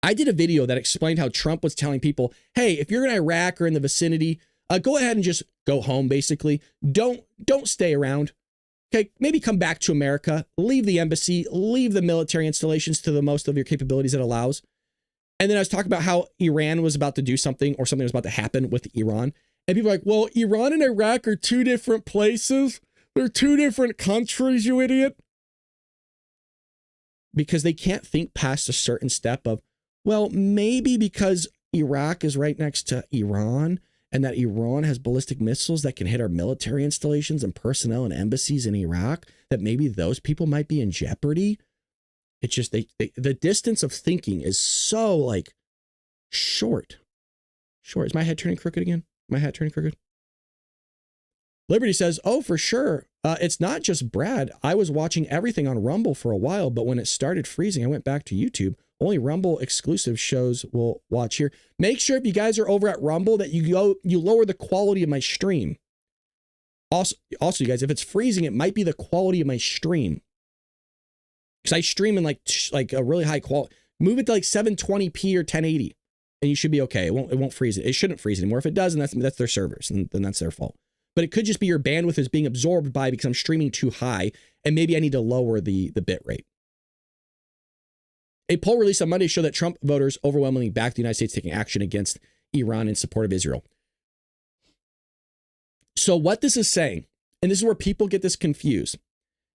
I did a video that explained how Trump was telling people, hey, if you're in Iraq or in the vicinity, go ahead and just go home, basically. Don't stay around. Okay, maybe come back to America, leave the embassy, leave the military installations to the most of your capabilities it allows. And then I was talking about how Iran was about to do something or something was about to happen with Iran. And people are like, well, Iran and Iraq are two different places. They're two different countries, you idiot. Because they can't think past a certain step of, well, maybe because Iraq is right next to Iran and that Iran has ballistic missiles that can hit our military installations and personnel and embassies in Iraq, that maybe those people might be in jeopardy. It's just the distance of thinking is so like short. Is my head turning crooked again? My hat turning crooked? Liberty says, oh, for sure. It's not just Brad. I was watching everything on Rumble for a while, but when it started freezing, I went back to YouTube. Only Rumble exclusive shows will watch here. Make sure if you guys are over at Rumble that you lower the quality of my stream. Also, you guys, if it's freezing, it might be the quality of my stream. Because I stream in like a really high quality. Move it to like 720p or 1080, and you should be okay. It won't freeze it. It shouldn't freeze anymore. If it does, and that's their servers, and then that's their fault. But it could just be your bandwidth is being absorbed by because I'm streaming too high, and maybe I need to lower the bit rate. A poll released on Monday showed that Trump voters overwhelmingly backed the United States taking action against Iran in support of Israel. So what this is saying, and this is where people get this confused,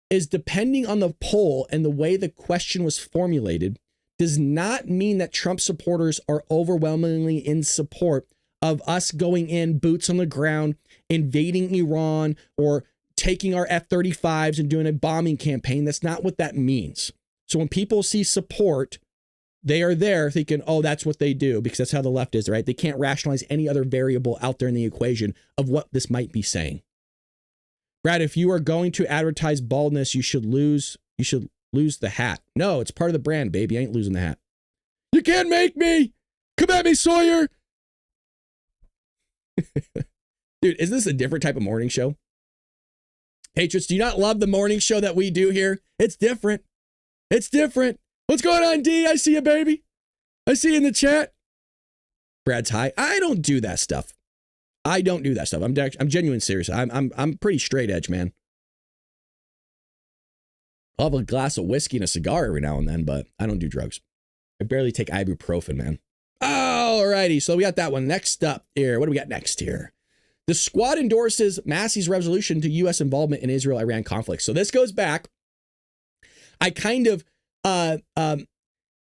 is depending on the poll and the way the question was formulated does not mean that Trump supporters are overwhelmingly in support of us going in, boots on the ground, invading Iran, or taking our F-35s and doing a bombing campaign. That's not what that means. So when people see support, they are there thinking, oh, that's what they do, because that's how the left is, right? They can't rationalize any other variable out there in the equation of what this might be saying. Brad, if you are going to advertise baldness, you should lose the hat. No, it's part of the brand, baby. I ain't losing the hat. You can't make me. Come at me, Sawyer. Dude, isn't this a different type of morning show? Patriots, do you not love the morning show that we do here? It's different. It's different. What's going on, D? I see you, baby. I see you in the chat. Brad's high. I don't do that stuff. I don't do that stuff. I'm genuine serious. I'm pretty straight edge, man. I'll have a glass of whiskey and a cigar every now and then, but I don't do drugs. I barely take ibuprofen, man. Alrighty, so we got that one. Next up here, what do we got next here? The squad endorses Massey's resolution to U.S. involvement in Israel-Iran conflict. So this goes back. I kind of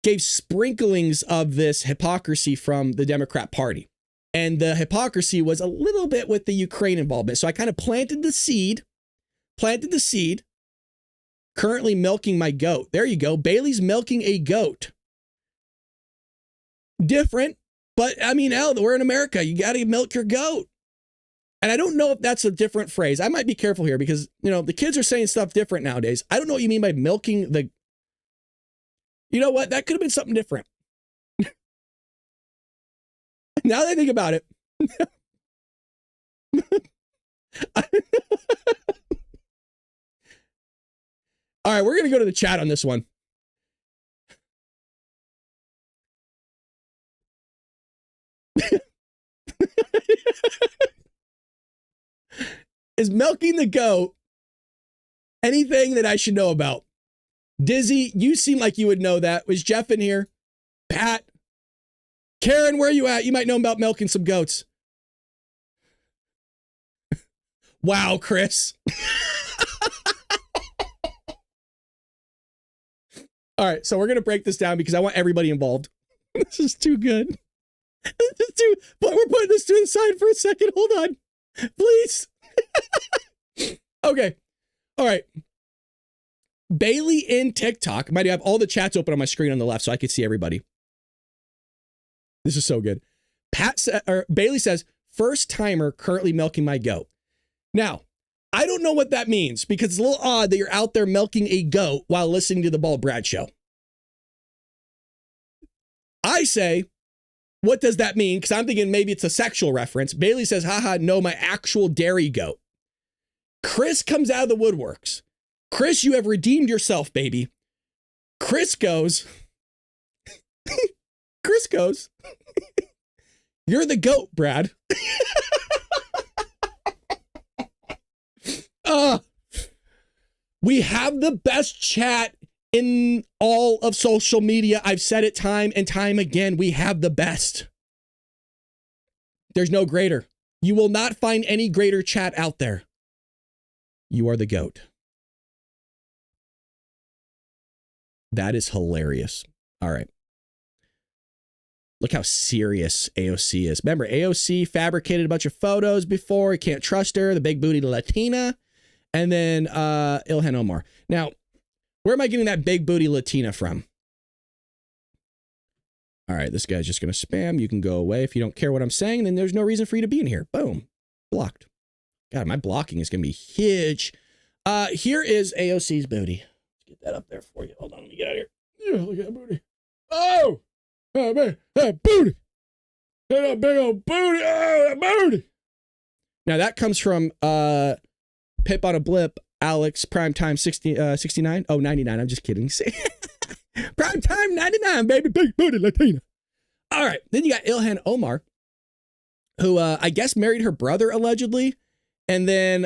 gave sprinklings of this hypocrisy from the Democrat Party. And the hypocrisy was a little bit with the Ukraine involvement. So I kind of planted the seed, currently milking my goat. There you go. Bailey's milking a goat. Different, but I mean, hell, we're in America. You got to milk your goat. And I don't know if that's a different phrase. I might be careful here because, you know, the kids are saying stuff different nowadays. I don't know what you mean by milking the... You know what? That could have been something different. Now that I think about it. All right, we're going to go to the chat on this one. Is milking the goat anything that I should know about? Dizzy, you seem like you would know that. Was Jeff in here? Pat? Karen, where are you at? You might know about milking some goats. Wow, Chris. All right, so we're going to break this down because I want everybody involved. This is too good. But we're putting this to the side for a second. Hold on. Please. Okay. All right. Bailey in TikTok. Might have all the chats open on my screen on the left so I can see everybody. This is so good. Bailey says, first timer currently milking my goat. Now, I don't know what that means because it's a little odd that you're out there milking a goat while listening to the Bald Brad show. I say, what does that mean? Because I'm thinking maybe it's a sexual reference. Bailey says, haha, no, my actual dairy goat. Chris comes out of the woodworks. Chris, you have redeemed yourself, baby. Chris goes, you're the goat, Brad. We have the best chat in all of social media. I've said it time and time again. We have the best. There's no greater. You will not find any greater chat out there. You are the goat. That is hilarious. All right. Look how serious AOC is. Remember, AOC fabricated a bunch of photos before. You can't trust her. The big booty Latina. And then Ilhan Omar. Now, where am I getting that big booty Latina from? All right, this guy's just going to spam. You can go away. If you don't care what I'm saying, then there's no reason for you to be in here. Boom. Blocked. God, my blocking is going to be huge. Here is AOC's booty. Let's get that up there for you. Hold on, let me get out of here. Yeah, look at that booty. Oh! Oh, man, that booty. That big old booty. Oh, that booty. Now, that comes from Pip on a Blip, Alex, Primetime 69. Oh, 99. I'm just kidding. Primetime 99, baby. Big booty Latina. All right. Then you got Ilhan Omar, who I guess married her brother, allegedly. And then,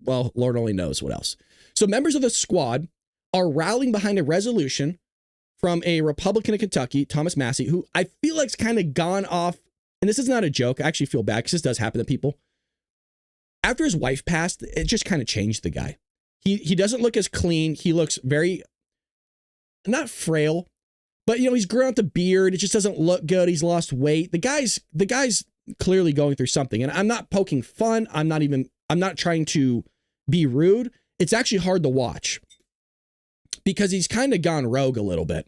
well, Lord only knows what else. So members of the squad are rallying behind a resolution from a Republican in Kentucky, Thomas Massey, who I feel like's kind of gone off. And this is not a joke. I actually feel bad because this does happen to people. after his wife passed, it just kind of changed the guy. He doesn't look as clean. He looks very, not frail, but he's grown out the beard. It just doesn't look good. He's lost weight. The guy's clearly going through something. And I'm not poking fun. I'm not trying to be rude. It's actually hard to watch because he's kind of gone rogue a little bit.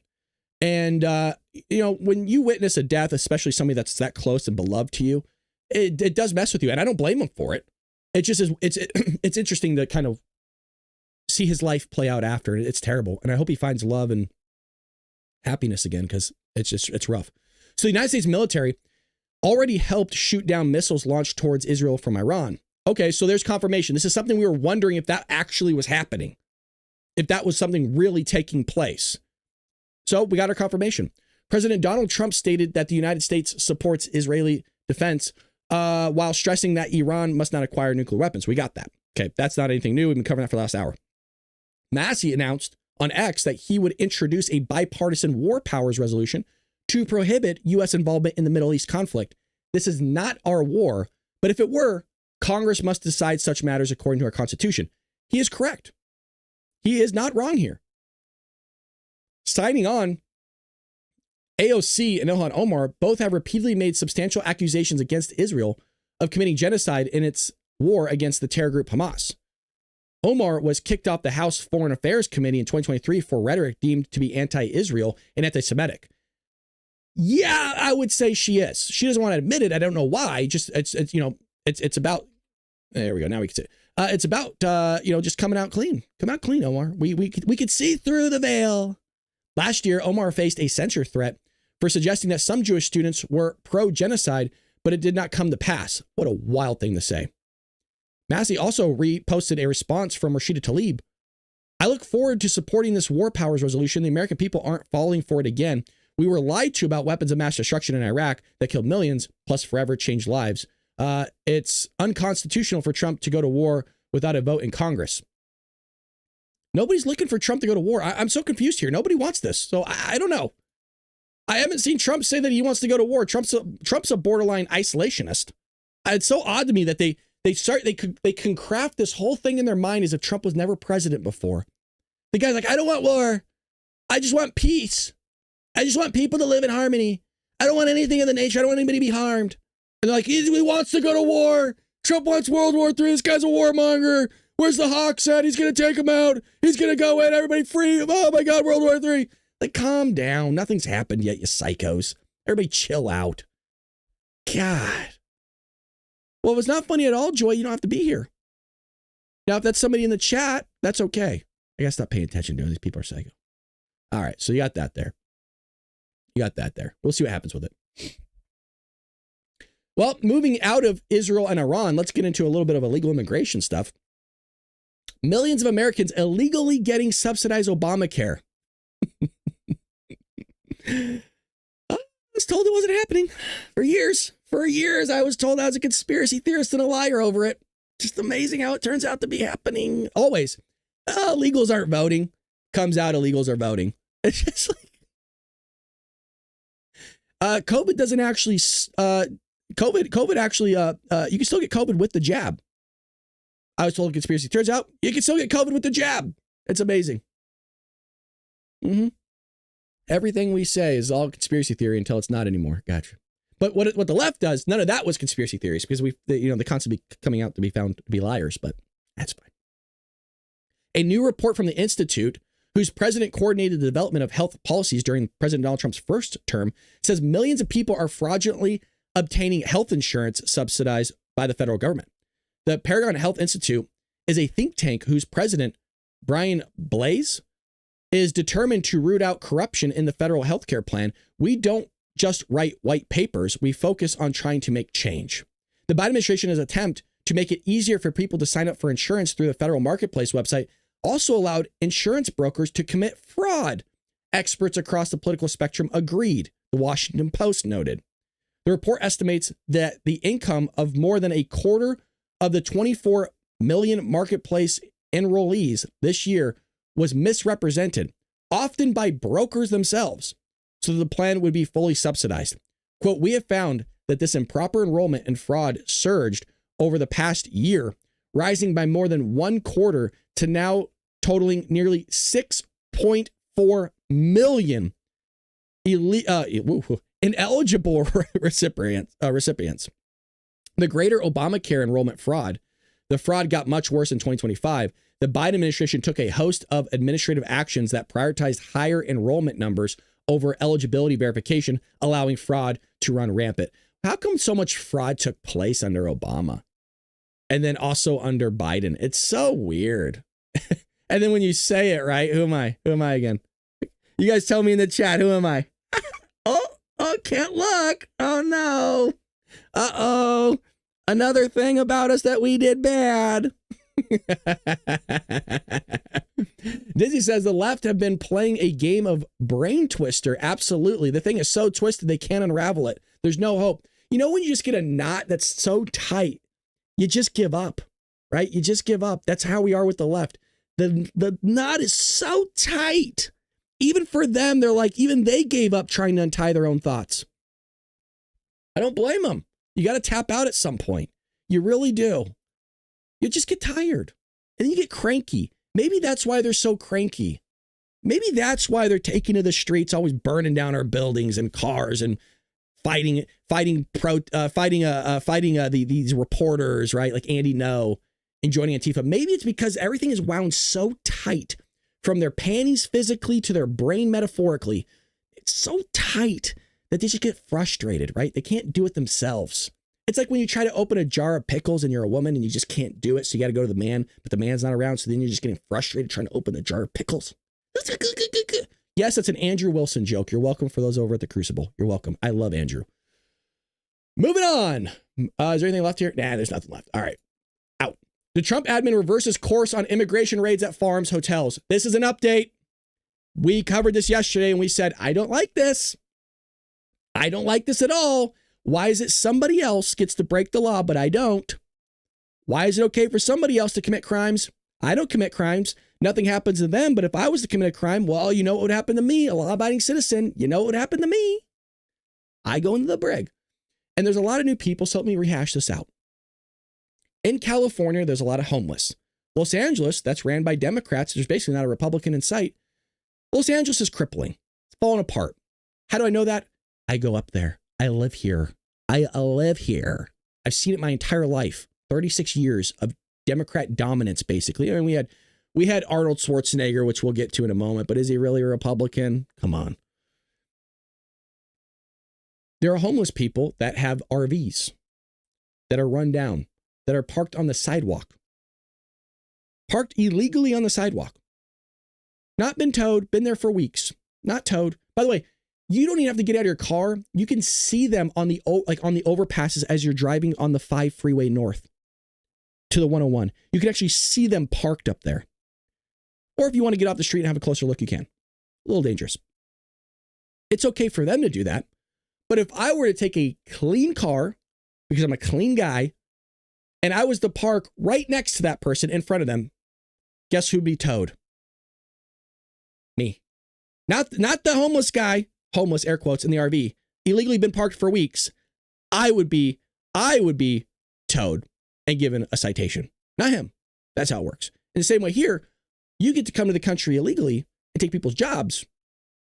And, when you witness a death, especially somebody that's that close and beloved to you, it does mess with you. And I don't blame him for it. It just is. It's interesting to kind of see his life play out after. It's terrible. And I hope he finds love and happiness again, because it's rough. So the United States military already helped shoot down missiles launched towards Israel from Iran. Okay, so there's confirmation. This is something we were wondering if that actually was happening, if that was something really taking place. So we got our confirmation. President Donald Trump stated that the United States supports Israeli defense while stressing that Iran must not acquire nuclear weapons. We got that. Okay, that's not anything new. We've been covering that for the last hour. Massey announced on X that he would introduce a bipartisan war powers resolution to prohibit U.S. involvement in the Middle East conflict. This is not our war, but if it were, Congress must decide such matters according to our Constitution. He is correct. He is not wrong here. Signing on, AOC and Ilhan Omar both have repeatedly made substantial accusations against Israel of committing genocide in its war against the terror group Hamas. Omar was kicked off the House Foreign Affairs Committee in 2023 for rhetoric deemed to be anti-Israel and anti-Semitic. Yeah, I would say she is. She doesn't want to admit it. I don't know why. Just it's about. There we go. Now we can say it's about just coming out clean. Come out clean, Omar. We could see through the veil. Last year, Omar faced a censure threat for suggesting that some Jewish students were pro-genocide, but it did not come to pass. What a wild thing to say. Massey also reposted a response from Rashida Tlaib. I look forward to supporting this war powers resolution. The American people aren't falling for it again. We were lied to about weapons of mass destruction in Iraq that killed millions, plus forever changed lives. It's unconstitutional for Trump to go to war without a vote in Congress. Nobody's looking for Trump to go to war. I'm so confused here. Nobody wants this. So I don't know. I haven't seen Trump say that he wants to go to war. Trump's a borderline isolationist. It's so odd to me that they can craft this whole thing in their mind as if Trump was never president before. The guy's like, I don't want war. I just want peace. I just want people to live in harmony. I don't want anything in the nature. I don't want anybody to be harmed. And they're like, he wants to go to war. Trump wants World War III. This guy's a warmonger. Where's the Hawks at? He's going to take him out. He's going to go in. Everybody free. Oh my God, World War III. Like, calm down. Nothing's happened yet, you psychos. Everybody chill out. God. Well, if it's not funny at all, Joy, you don't have to be here. Now, if that's somebody in the chat, that's okay. I gotta stop paying attention to these people are psycho. All right, so you got that there. We'll see what happens with it. Well, moving out of Israel and Iran, let's get into a little bit of illegal immigration stuff. Millions of Americans illegally getting subsidized Obamacare. I was told it wasn't happening for years. For years, I was told I was a conspiracy theorist and a liar over it. Just amazing how it turns out to be happening. Always. Illegals aren't voting. Comes out illegals are voting. It's just like COVID doesn't actually COVID actually you can still get COVID with the jab. I was told a conspiracy. Turns out you can still get COVID with the jab. It's amazing. Everything we say is all conspiracy theory until it's not anymore. Gotcha. But what the left does, none of that was conspiracy theories because they constantly coming out to be found to be liars, but that's fine. A new report from the Institute, whose president coordinated the development of health policies during President Donald Trump's first term, says millions of people are fraudulently obtaining health insurance subsidized by the federal government. The Paragon Health Institute is a think tank whose president, Brian Blaze, is determined to root out corruption in the federal healthcare plan. We don't just write white papers. We focus on trying to make change. The Biden administration's attempt to make it easier for people to sign up for insurance through the federal marketplace website also allowed insurance brokers to commit fraud. Experts across the political spectrum agreed, the Washington Post noted. The report estimates that the income of more than a quarter of the 24 million marketplace enrollees this year was misrepresented, often by brokers themselves, so that the plan would be fully subsidized. Quote, we have found that this improper enrollment and fraud surged over the past year rising by more than 1/4 to now totaling nearly 6.4 million ineligible recipients. The greater Obamacare enrollment fraud, the fraud got much worse in 2025. The Biden administration took a host of administrative actions that prioritized higher enrollment numbers over eligibility verification, allowing fraud to run rampant. How come so much fraud took place under Obama and then also under Biden? It's so weird. And then when you say it, right? Who am I? Who am I again? You guys tell me in the chat, who am I? Oh, can't look. Oh, no. Uh-oh. Another thing about us that we did bad. Dizzy says the left have been playing a game of brain twister. Absolutely. The thing is so twisted they can't unravel it. There's no hope. You know when you just get a knot that's so tight, you just give up, right? You just give up. That's how we are with the left. The knot is so tight. Even for them, they're like, even they gave up trying to untie their own thoughts. I don't blame them. You got to tap out at some point. You really do. You just get tired and then you get cranky. Maybe that's why they're so cranky. Maybe that's why they're taking to the streets, always burning down our buildings and cars and fighting these reporters, right? Like Andy No and joining Antifa. Maybe it's because everything is wound so tight from their panties physically to their brain metaphorically. It's so tight that they just get frustrated, right? They can't do it themselves. It's like when you try to open a jar of pickles and you're a woman and you just can't do it. So you got to go to the man, but the man's not around. So then you're just getting frustrated trying to open the jar of pickles. Yes, it's an Andrew Wilson joke. You're welcome for those over at the Crucible. You're welcome. I love Andrew. Moving on. Is there anything left here? Nah, there's nothing left. All right. Out. The Trump admin reverses course on immigration raids at farms, hotels. This is an update. We covered this yesterday and we said, I don't like this. I don't like this at all. Why is it somebody else gets to break the law, but I don't? Why is it okay for somebody else to commit crimes? I don't commit crimes. Nothing happens to them. But if I was to commit a crime, well, you know what would happen to me? A law-abiding citizen. You know what would happen to me? I go into the brig. And there's a lot of new people, so let me rehash this out. In California, there's a lot of homeless. Los Angeles, that's ran by Democrats. There's basically not a Republican in sight. Los Angeles is crippling. It's falling apart. How do I know that? I go up there. I live here. I live here. I've seen it my entire life. 36 years of Democrat dominance, basically. I mean, we had Arnold Schwarzenegger, which we'll get to in a moment, but is he really a Republican? Come on. There are homeless people that have RVs that are run down, that are parked on the sidewalk. Parked illegally on the sidewalk. Not been towed, been there for weeks. Not towed. By the way, you don't even have to get out of your car. You can see them on the overpasses as you're driving on the 5 freeway north to the 101. You can actually see them parked up there. Or if you want to get off the street and have a closer look, you can. A little dangerous. It's okay for them to do that. But if I were to take a clean car, because I'm a clean guy, and I was to park right next to that person in front of them, guess who'd be towed? Me. Not the homeless guy, homeless air quotes in the RV, illegally been parked for weeks. I would be towed and given a citation. Not him. That's how it works. In the same way here, you get to come to the country illegally and take people's jobs.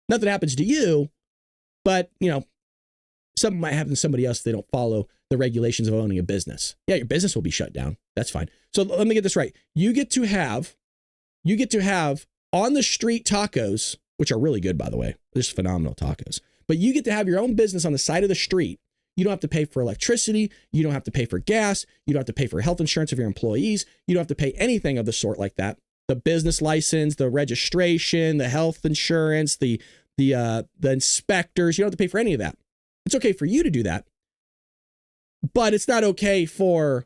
Nothing happens to you, but, you know, something might happen to somebody else if they don't follow the regulations of owning a business. Yeah, your business will be shut down. That's fine. So let me get this right. You get to have on the street tacos, which are really good, by the way. They're just phenomenal tacos. But you get to have your own business on the side of the street. You don't have to pay for electricity. You don't have to pay for gas. You don't have to pay for health insurance of your employees. You don't have to pay anything of the sort like that. The business license, the registration, the health insurance, the inspectors. You don't have to pay for any of that. It's okay for you to do that. But it's not okay for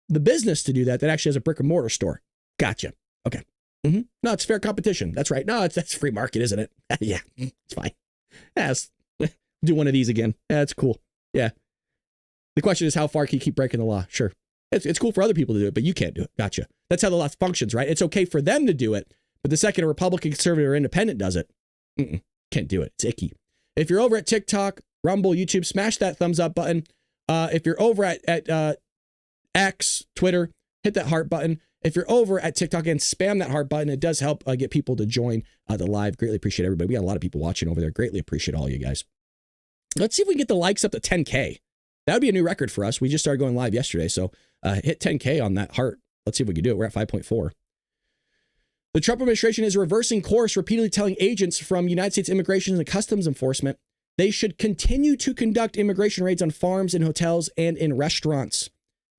the business to do that actually has a brick and mortar store. Gotcha. Okay. Mm-hmm. No, it's fair competition. That's right. No, that's free market, isn't it? Yeah, it's fine. Yes. Do one of these again. That's cool. Yeah. The question is, how far can you keep breaking the law? Sure. It's cool for other people to do it, but you can't do it. Gotcha. That's how the law functions, right? It's okay for them to do it, but the second a Republican, conservative, or independent does it, can't do it. It's icky. If you're over at TikTok, Rumble, YouTube, smash that thumbs up button. If you're over at X, Twitter, hit that heart button. If you're over at TikTok, and spam that heart button. It does help get people to join the live. Greatly appreciate everybody. We got a lot of people watching over there. Greatly appreciate all you guys. Let's see if we can get the likes up to 10K. That would be a new record for us. We just started going live yesterday. So hit 10K on that heart. Let's see if we can do it. We're at 5.4. The Trump administration is reversing course, repeatedly telling agents from United States Immigration and Customs Enforcement they should continue to conduct immigration raids on farms, in hotels, and in restaurants.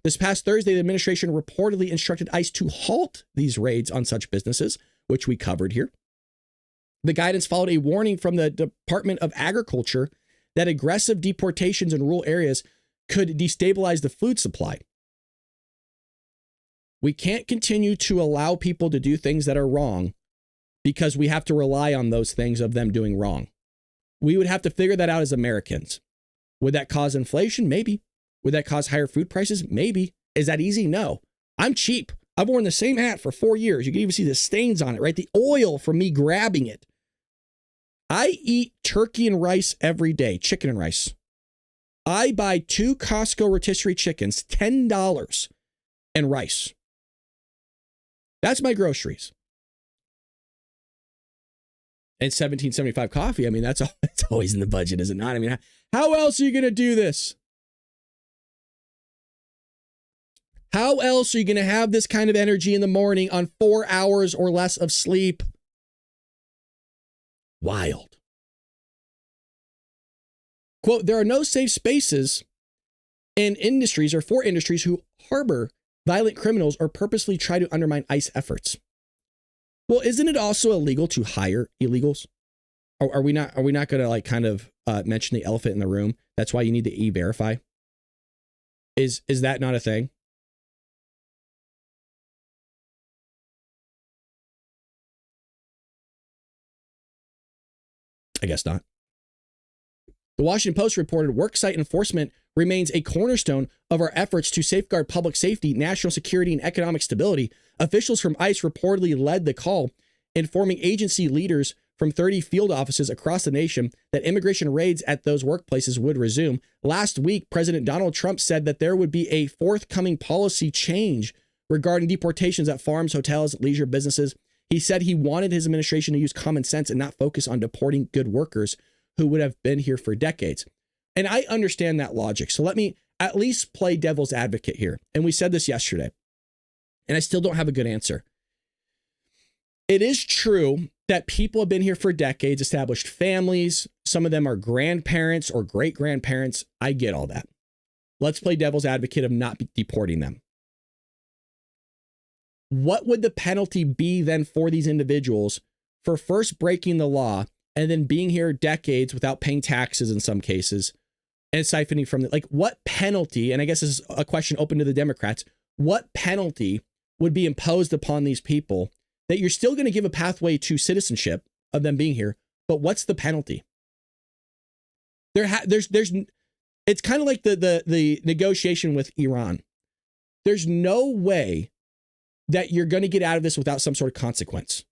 This past Thursday, the administration reportedly instructed ICE to halt these raids on such businesses, which we covered here. The guidance followed a warning from the Department of Agriculture that aggressive deportations in rural areas could destabilize the food supply. We can't continue to allow people to do things that are wrong because we have to rely on those things of them doing wrong. We would have to figure that out as Americans. Would that cause inflation? Maybe. Would that cause higher food prices? Maybe. Is that easy? No. I'm cheap. I've worn the same hat for 4 years. You can even see the stains on it, right? The oil from me grabbing it. I eat turkey and rice every day, chicken and rice. I buy 2 Costco rotisserie chickens, $10, and rice. That's my groceries. And $17.75 coffee. I mean, that's always in the budget, is it not? I mean, how else are you going to do this? How else are you going to have this kind of energy in the morning on 4 hours or less of sleep? Wild. Quote, there are no safe spaces in industries or for industries who harbor violent criminals or purposely try to undermine ICE efforts. Well, isn't it also illegal to hire illegals? Are we not going to like kind of mention the elephant in the room? That's why you need the E-Verify. Is that not a thing? I guess not. The Washington Post reported worksite enforcement remains a cornerstone of our efforts to safeguard public safety, national security, and economic stability. Officials from ICE reportedly led the call, informing agency leaders from 30 field offices across the nation that immigration raids at those workplaces would resume. Last week, President Donald Trump said that there would be a forthcoming policy change regarding deportations at farms, hotels, leisure businesses. He said he wanted his administration to use common sense and not focus on deporting good workers who would have been here for decades. And I understand that logic. So let me at least play devil's advocate here. And we said this yesterday, and I still don't have a good answer. It is true that people have been here for decades, established families. Some of them are grandparents or great-grandparents. I get all that. Let's play devil's advocate of not deporting them. What would the penalty be then for these individuals for first breaking the law and then being here decades without paying taxes in some cases and siphoning from like what penalty? And I guess this is a question open to the Democrats. What penalty would be imposed upon these people that you're still going to give a pathway to citizenship of them being here? But what's the penalty? It's kind of like the negotiation with Iran. There's no way that you're going to get out of this without some sort of consequence.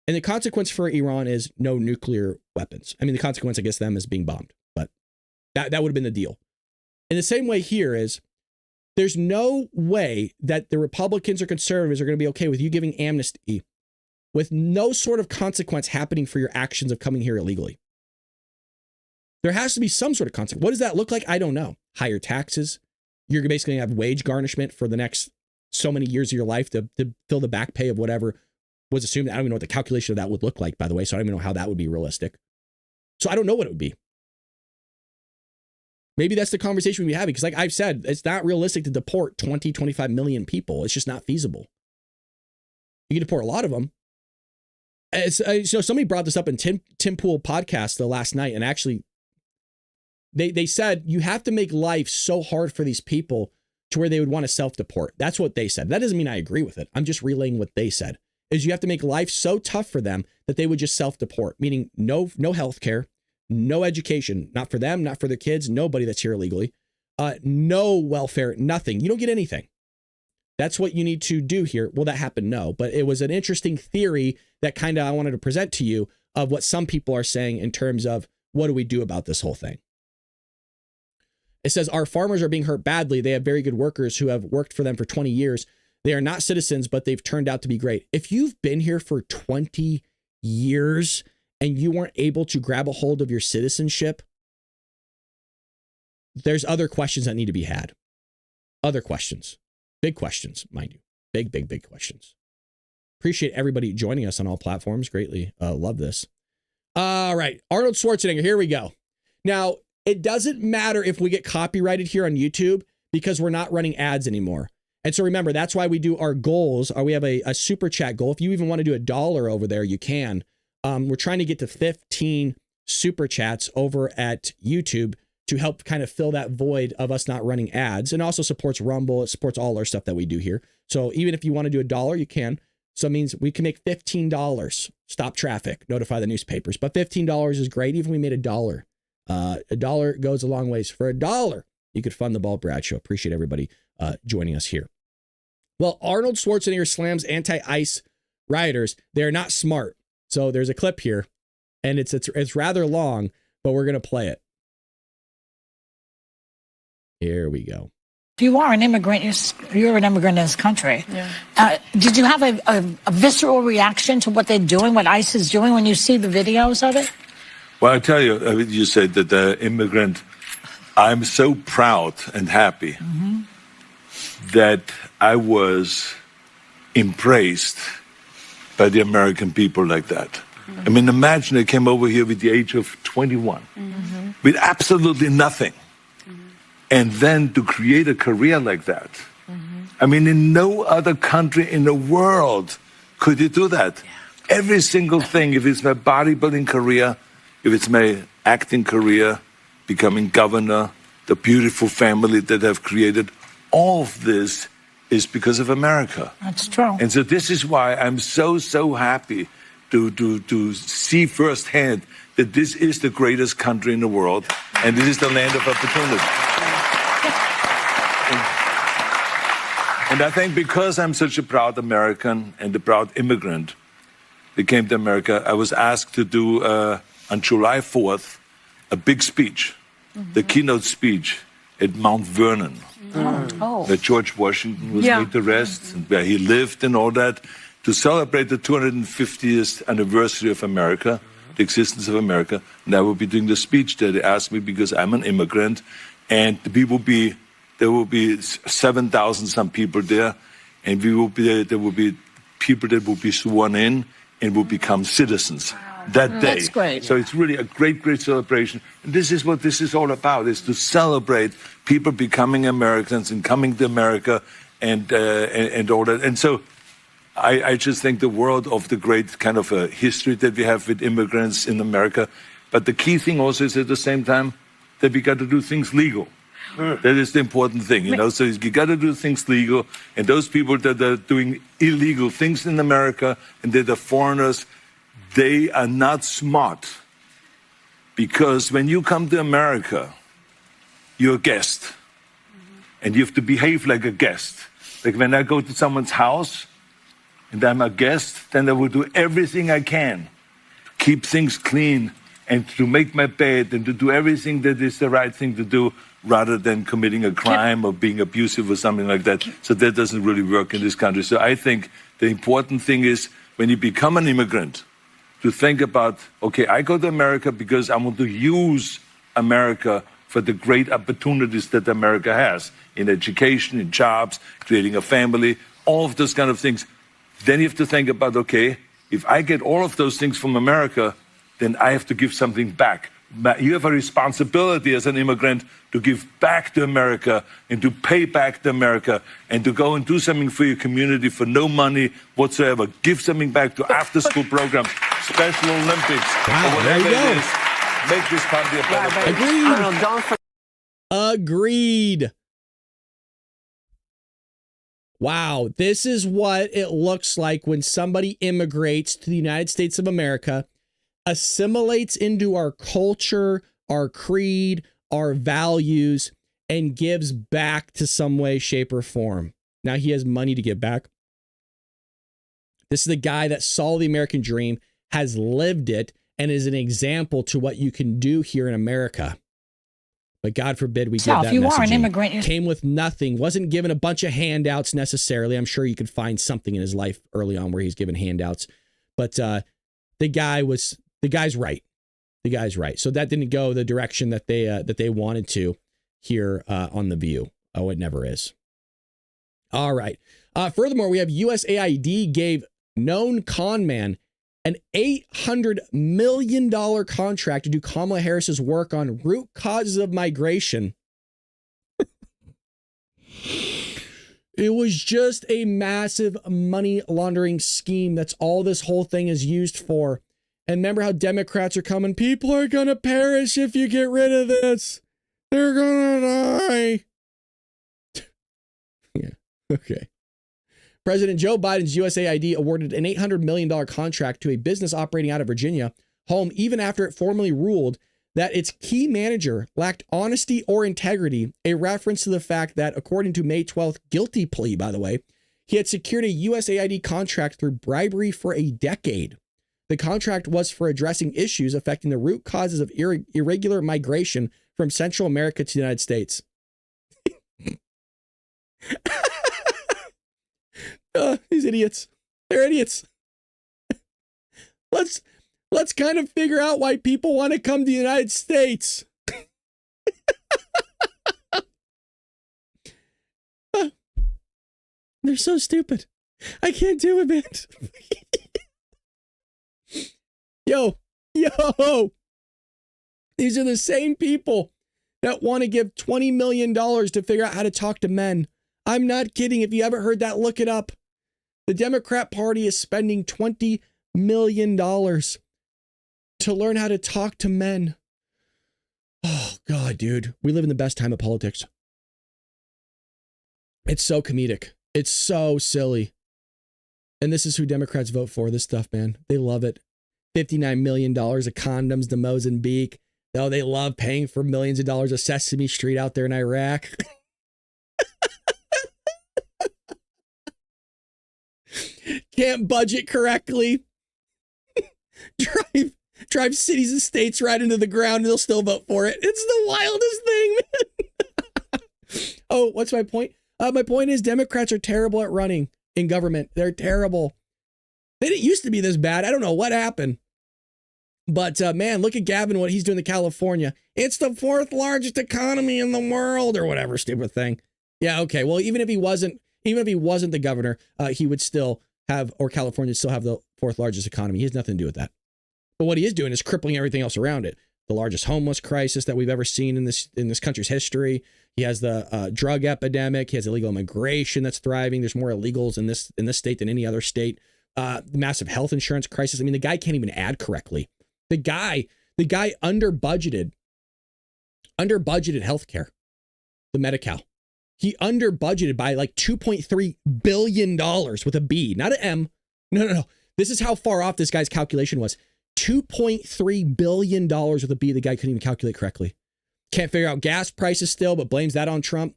And the consequence for Iran is no nuclear weapons. I mean, the consequence, I guess, them is being bombed, but that would have been the deal. In the same way here is there's no way that the Republicans or conservatives are going to be okay with you giving amnesty with no sort of consequence happening for your actions of coming here illegally. There has to be some sort of consequence. What does that look like? I don't know. Higher taxes. You're basically going to have wage garnishment for the next so many years of your life to fill the back pay of whatever was assumed. I don't even know what the calculation of that would look like, by the way. So I don't even know how that would be realistic. So I don't know what it would be. Maybe that's the conversation we'd be having. Because like I've said, it's not realistic to deport 20, 25 million people. It's just not feasible. You can deport a lot of them. So somebody brought this up in Tim Pool podcast the last night. And actually, they said you have to make life so hard for these people to where they would want to self-deport. That's what they said. That doesn't mean I agree with it. I'm just relaying what they said. Is you have to make life so tough for them that they would just self-deport, meaning no health care, no education, not for them, not for their kids, nobody that's here illegally, no welfare, nothing. You don't get anything. That's what you need to do here. Will that happen? No, but it was an interesting theory that kind of I wanted to present to you of what some people are saying in terms of what do we do about this whole thing? It says our farmers are being hurt badly. They have very good workers who have worked for them for 20 years. They are not citizens, but they've turned out to be great. If you've been here for 20 years and you weren't able to grab a hold of your citizenship, there's other questions that need to be had. Other questions. Big questions, mind you. Big questions. Appreciate everybody joining us on all platforms. Greatly love this. All right. Arnold Schwarzenegger. Here we go. Now, it doesn't matter if we get copyrighted here on YouTube because we're not running ads anymore. And so remember, that's why we do our goals. We have a super chat goal. If you even want to do $1 over there, you can. We're trying to get to 15 super chats over at YouTube to help kind of fill that void of us not running ads, and also supports Rumble. It supports all our stuff that we do here. So even if you want to do $1, you can. So it means we can make $15. Stop traffic, notify the newspapers. But $15 is great. Even if we made $1. $1 goes a long ways. For $1, you could fund the Bald Brad Show. Appreciate everybody joining us here. Well, Arnold Schwarzenegger slams anti-ICE rioters. They're not smart. So there's a clip here, and it's rather long, but we're going to play it. Here we go. If you are an immigrant, you're an immigrant in this country. Yeah. Did you have a visceral reaction to what they're doing, what ICE is doing, when you see the videos of it? Well, I tell you, you said that the immigrant, I'm so proud and happy that I was embraced by the American people like that. I mean, imagine I came over here with the age of 21, with absolutely nothing. And then to create a career like that. I mean, in no other country in the world could you do that. Yeah. Every single thing, if it's my bodybuilding career, if it's my acting career, becoming governor, the beautiful family that I've created, all of this is because of America. That's true. And so this is why I'm so happy to see firsthand that this is the greatest country in the world, and this is the land of opportunity. And I think because I'm such a proud American and a proud immigrant that came to America, I was asked to do, on July 4th, a big speech, the keynote speech at Mount Vernon, where George Washington was laid to rest, and where he lived and all that, to celebrate the 250th anniversary of America, the existence of America. And I will be doing the speech there. They asked me because I'm an immigrant, and there will be 7,000 some people there, and there will be people that will be sworn in and will become citizens that day. That's great. So it's really a great celebration. And this is what this is all about, is to celebrate people becoming Americans and coming to America and all that. And so I just think the world of the great kind of a history that we have with immigrants in America. But the key thing also is at the same time that we got to do things legal. That is the important thing, you know. So you got to do things legal, and those people that are doing illegal things in America and that are foreigners, they are not smart. Because when you come to America, you're a guest, and you have to behave like a guest. Like when I go to someone's house and I'm a guest, then I will do everything I can to keep things clean and to make my bed and to do everything that is the right thing to do, rather than committing a crime or being abusive or something like that. So that doesn't really work in this country. So I think the important thing is when you become an immigrant, to think about, okay, I go to America because I want to use America for the great opportunities that America has in education, in jobs, creating a family, all of those kind of things. Then you have to think about, okay, if I get all of those things from America, then I have to give something back. You have a responsibility as an immigrant to give back to America and to pay back to America and to go and do something for your community for no money whatsoever. Give something back to after-school programs, Special Olympics, or whatever it is. Make this country a better place. Agreed. Wow, this is what it looks like when somebody immigrates to the United States of America, assimilates into our culture, our creed, our values, and gives back to some way, shape, or form. Now he has money to give back. This is the guy that saw the American dream, has lived it, and is an example to what you can do here in America. But God forbid we give So that if you are an messaging. immigrant, Came with nothing, wasn't given a bunch of handouts necessarily. I'm sure you could find something in his life early on where he's given handouts. But the guy's right. The guy's right. So that didn't go the direction that they wanted to here on The View. Oh, it never is. All right. Furthermore, we have USAID gave known con man an $800 million contract to do Kamala Harris's work on root causes of migration. It was just a massive money laundering scheme. That's all this whole thing is used for. And remember how Democrats are coming, people are going to perish if you get rid of this. They're going to die. Yeah, okay. President Joe Biden's USAID awarded an $800 million contract to a business operating out of Virginia home even after it formally ruled that its key manager lacked honesty or integrity, a reference to the fact that, according to May 12th guilty plea, by the way, he had secured a USAID contract through bribery for a decade. The contract was for addressing issues affecting the root causes of irregular migration from Central America to the United States. These idiots. They're idiots. Let's kind of figure out why people want to come to the United States. They're so stupid. I can't do it, man. Yo. These are the same people that want to give $20 million to figure out how to talk to men. I'm not kidding. If you haven't heard that, look it up. The Democrat Party is spending $20 million to learn how to talk to men. Oh, God, dude. We live in the best time of politics. It's so comedic. It's so silly. And this is who Democrats vote for, this stuff, man. They love it. $59 million of condoms to Mozambique. Oh, they love paying for millions of dollars of Sesame Street out there in Iraq. Can't budget correctly. Drive cities and states right into the ground and they'll still vote for it. It's the wildest thing, man. Oh, what's my point? My point is Democrats are terrible at running in government. They're terrible. They didn't used to be this bad. I don't know what happened. But man, look at Gavin, what he's doing to California. It's the fourth largest economy in the world or whatever stupid thing. Yeah, okay. Well, even if he wasn't the governor, he would still have, or California would still have the fourth largest economy. He has nothing to do with that. But what he is doing is crippling everything else around it. The largest homeless crisis that we've ever seen in this country's history. He has the drug epidemic. He has illegal immigration that's thriving. There's more illegals in this state than any other state. The massive health insurance crisis. I mean, the guy can't even add correctly. The guy under budgeted healthcare, the Medi-Cal. He under budgeted by like $2.3 billion with a B, not an M. No. This is how far off this guy's calculation was. $2.3 billion with a B. The guy couldn't even calculate correctly. Can't figure out gas prices still, but blames that on Trump.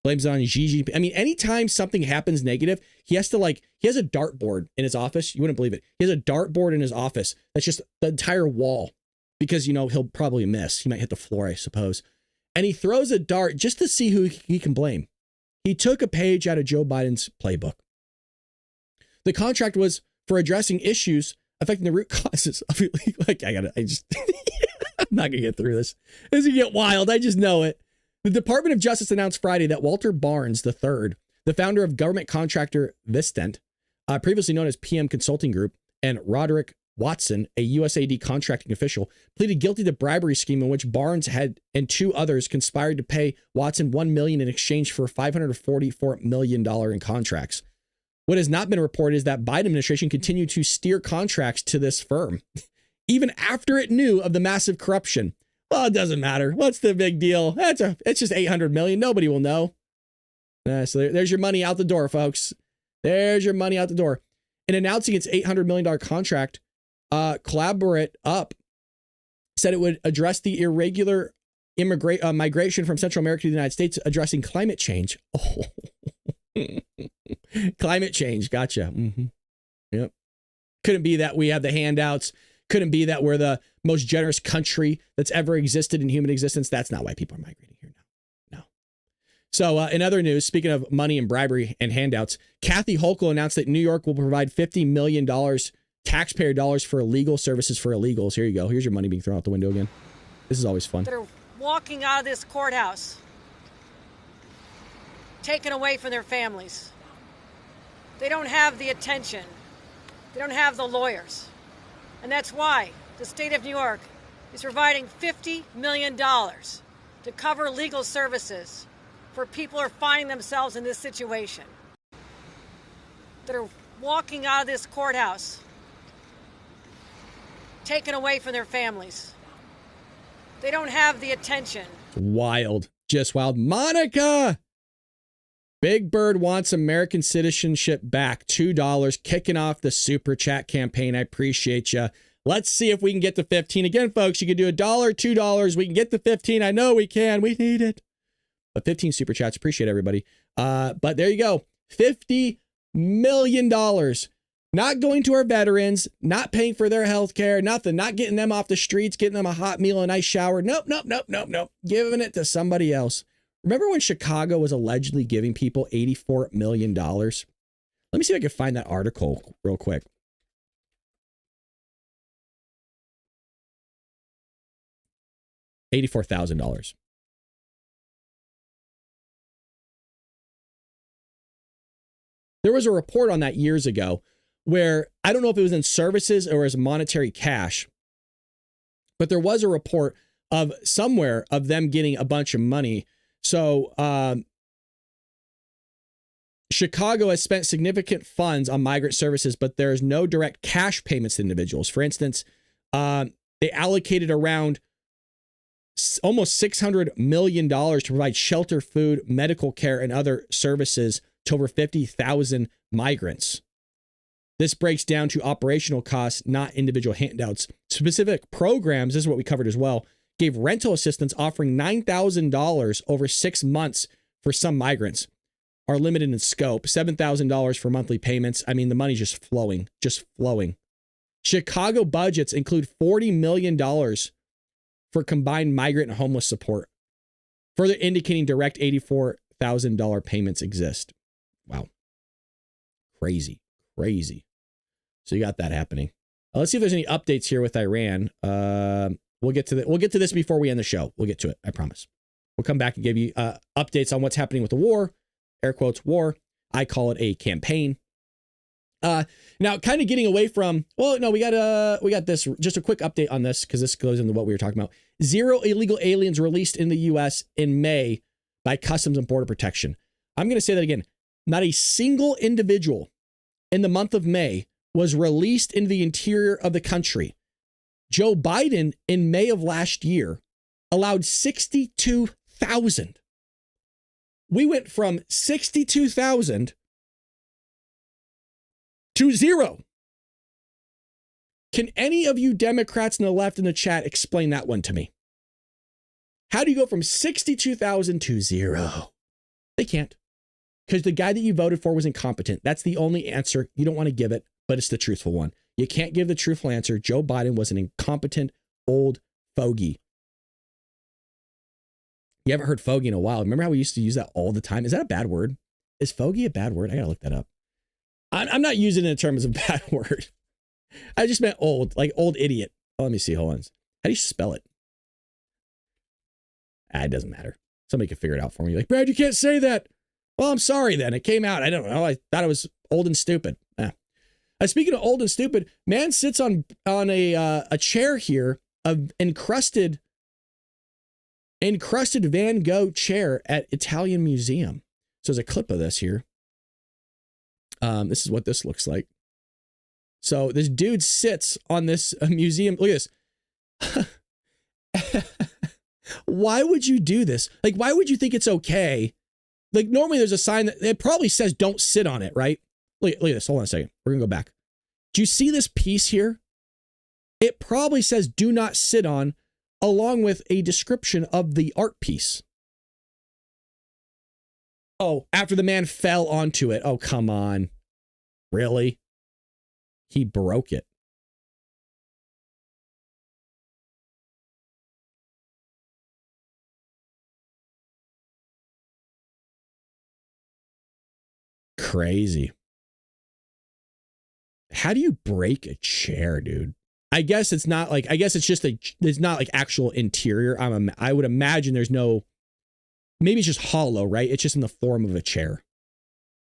Blames it on Xi Jinping. I mean, anytime something happens negative, he has a dartboard in his office. You wouldn't believe it. He has a dartboard in his office. That's just the entire wall because, he'll probably miss. He might hit the floor, I suppose. And he throws a dart just to see who he can blame. He took a page out of Joe Biden's playbook. The contract was for addressing issues affecting the root causes of I'm not going to get through this. This is going to get wild. I just know it. The Department of Justice announced Friday that Walter Barnes III, the founder of government contractor Vistent, previously known as PM Consulting Group, and Roderick Watson, a USAID contracting official, pleaded guilty to bribery scheme in which Barnes had and two others conspired to pay Watson $1 million in exchange for $544 million in contracts. What has not been reported is that Biden administration continued to steer contracts to this firm, even after it knew of the massive corruption. Well, it doesn't matter. What's the big deal? It's just $800 million. Nobody will know. So there's your money out the door, folks. There's your money out the door. In announcing its $800 million contract, Collaborate Up said it would address the irregular migration from Central America to the United States, addressing climate change. Oh. Climate change. Gotcha. Mm-hmm. Yep. Couldn't be that we have the handouts. couldn't be that we're the most generous country that's ever existed in human existence. That's not why people are migrating here now. No. So in other news, speaking of money and bribery and handouts, Kathy Hochul announced that New York will provide $50 million taxpayer dollars for legal services for illegals. Here you go. Here's your money being thrown out the window again. This is always fun. That are walking out of this courthouse, taken away from their families. They don't have the attention. They don't have the lawyers. And that's why the state of New York is providing $50 million to cover legal services for people who are finding themselves in this situation. That are walking out of this courthouse, taken away from their families. They don't have the attention. Wild. Just wild. Monica! Big Bird wants American citizenship back. $2, kicking off the super chat campaign. I appreciate you. Let's see if we can get to 15. Again, folks, you can do $1, $2. We can get to 15. I know we can. We need it. But 15 super chats. Appreciate everybody. But there you go. $50 million. Not going to our veterans, not paying for their health care, nothing, not getting them off the streets, getting them a hot meal, a nice shower. Nope. Giving it to somebody else. Remember when Chicago was allegedly giving people $84 million? Let me see if I can find that article real quick. $84,000. There was a report on that years ago where I don't know if it was in services or as monetary cash, but there was a report of somewhere of them getting a bunch of money. So Chicago has spent significant funds on migrant services, but there's no direct cash payments to individuals. For instance, they allocated around almost $600 million to provide shelter, food, medical care, and other services to over 50,000 migrants. This breaks down to operational costs, not individual handouts. Specific programs, this is what we covered as well, gave rental assistance offering $9,000 over 6 months for some migrants, are limited in scope, $7,000 for monthly payments. I mean, the money's just flowing. Chicago budgets include $40 million for combined migrant and homeless support, further indicating direct $84,000 payments exist. Wow. Crazy. So you got that happening. Let's see if there's any updates here with Iran. We'll get to this before we end the show. We'll get to it. I promise. We'll come back and give you updates on what's happening with the war. Air quotes war. I call it a campaign. Now, kind of getting away from. Well, no, we got this. Just a quick update on this because this goes into what we were talking about. 0 illegal aliens released in the U.S. in May by Customs and Border Protection. I'm going to say that again. Not a single individual in the month of May was released into the interior of the country. Joe Biden in May of last year allowed 62,000. We went from 62,000 to 0. Can any of you Democrats on the left in the chat explain that one to me? How do you go from 62,000 to 0? They can't. Because the guy that you voted for was incompetent. That's the only answer. You don't want to give it, but it's the truthful one. You can't give the truthful answer. Joe Biden was an incompetent old fogey. You haven't heard fogey in a while. Remember how we used to use that all the time? Is that a bad word? Is fogey a bad word? I got to look that up. I'm not using it in terms of bad word. I just meant old, like old idiot. Oh, let me see. Hold on. How do you spell it? It doesn't matter. Somebody can figure it out for me. Like, Brad, you can't say that. Well, I'm sorry then. It came out. I don't know. I thought it was old and stupid. Speaking of old and stupid, man sits on a chair here, of encrusted Van Gogh chair at Italian Museum. So there's a clip of this here. This is what this looks like. So this dude sits on this museum. Look at this. Why would you do this? Like, why would you think it's okay? Like, normally there's a sign that it probably says don't sit on it, right? Look at this. Hold on a second. We're going to go back. Do you see this piece here? It probably says do not sit on, along with a description of the art piece. Oh, after the man fell onto it. Oh, come on. Really? He broke it. crazy. How do you break a chair, dude? I guess it's not like, it's not like actual interior. I would imagine there's no, maybe it's just hollow, right? It's just in the form of a chair.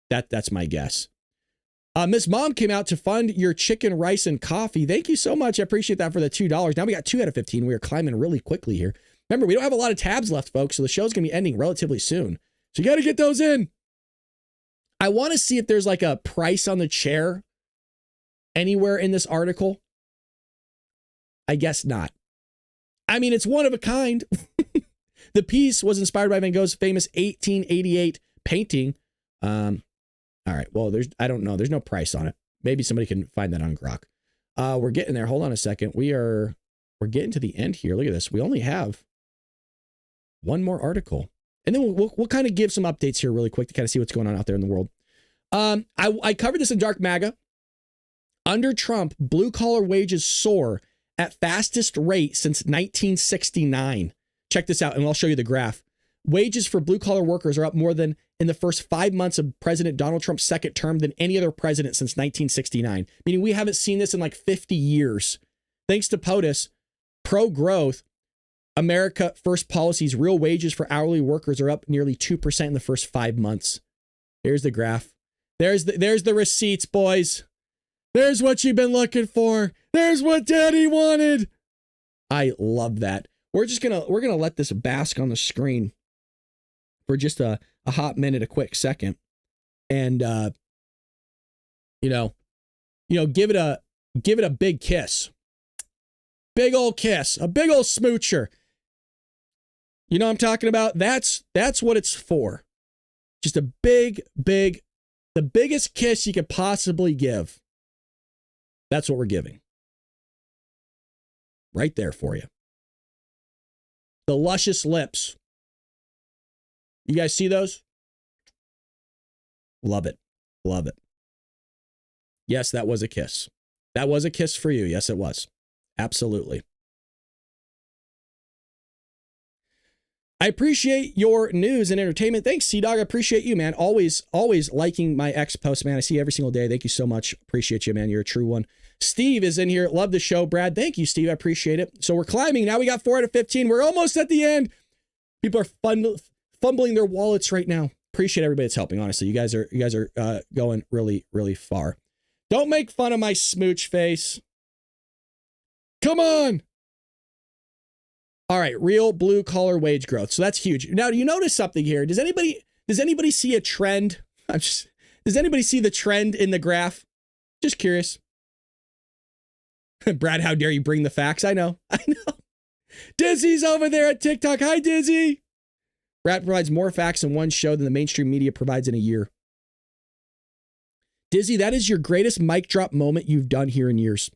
That's my guess. Miss Mom came out to fund your chicken, rice, and coffee. Thank you so much. I appreciate that for the $2. Now we got 2 out of 15. We are climbing really quickly here. Remember, we don't have a lot of tabs left, folks, so the show's going to be ending relatively soon. So you got to get those in. I want to see if there's like a price on the chair anywhere in this article. I guess not. I mean, it's one of a kind. The piece was inspired by Van Gogh's famous 1888 painting. All right. Well, I don't know. There's no price on it. Maybe somebody can find that on Grok. We're getting there. Hold on a second. We're getting to the end here. Look at this. We only have one more article, and then we'll kind of give some updates here really quick to kind of see what's going on out there in the world. I covered this in Dark MAGA. Under Trump, blue collar wages soar at fastest rate since 1969. Check this out, and I'll show you the graph. Wages for blue collar workers are up more than in the first 5 months of President Donald Trump's second term than any other president since 1969. Meaning we haven't seen this in like 50 years. Thanks to POTUS, pro-growth, America First policies, real wages for hourly workers are up nearly 2% in the first 5 months. Here's the graph. There's the receipts, boys. There's what you've been looking for. There's what Daddy wanted. I love that. We're gonna let this bask on the screen for just a hot minute, a quick second, and give it a big kiss, big old kiss, a big old smoocher. You know what I'm talking about? That's what it's for. Just a big, the biggest kiss you could possibly give. That's what we're giving. Right there for you. The luscious lips. You guys see those? Love it. Love it. Yes, that was a kiss. That was a kiss for you. Yes, it was. Absolutely. I appreciate your news and entertainment. Thanks, C-Dog. I appreciate you, man. Always liking my X post, man. I see you every single day. Thank you so much. Appreciate you, man. You're a true one. Steve is in here. Love the show, Brad. Thank you, Steve. I appreciate it. So we're climbing. Now we got 4 out of 15. We're almost at the end. People are fumbling their wallets right now. Appreciate everybody that's helping. Honestly, you guys are going really, really far. Don't make fun of my smooch face. Come on. All right, real blue collar wage growth. So that's huge. Now, do you notice something here? Does anybody see a trend? Does anybody see the trend in the graph? Just curious. Brad, how dare you bring the facts? I know. Dizzy's over there at TikTok. Hi, Dizzy. Brad provides more facts in one show than the mainstream media provides in a year. Dizzy, that is your greatest mic drop moment you've done here in years.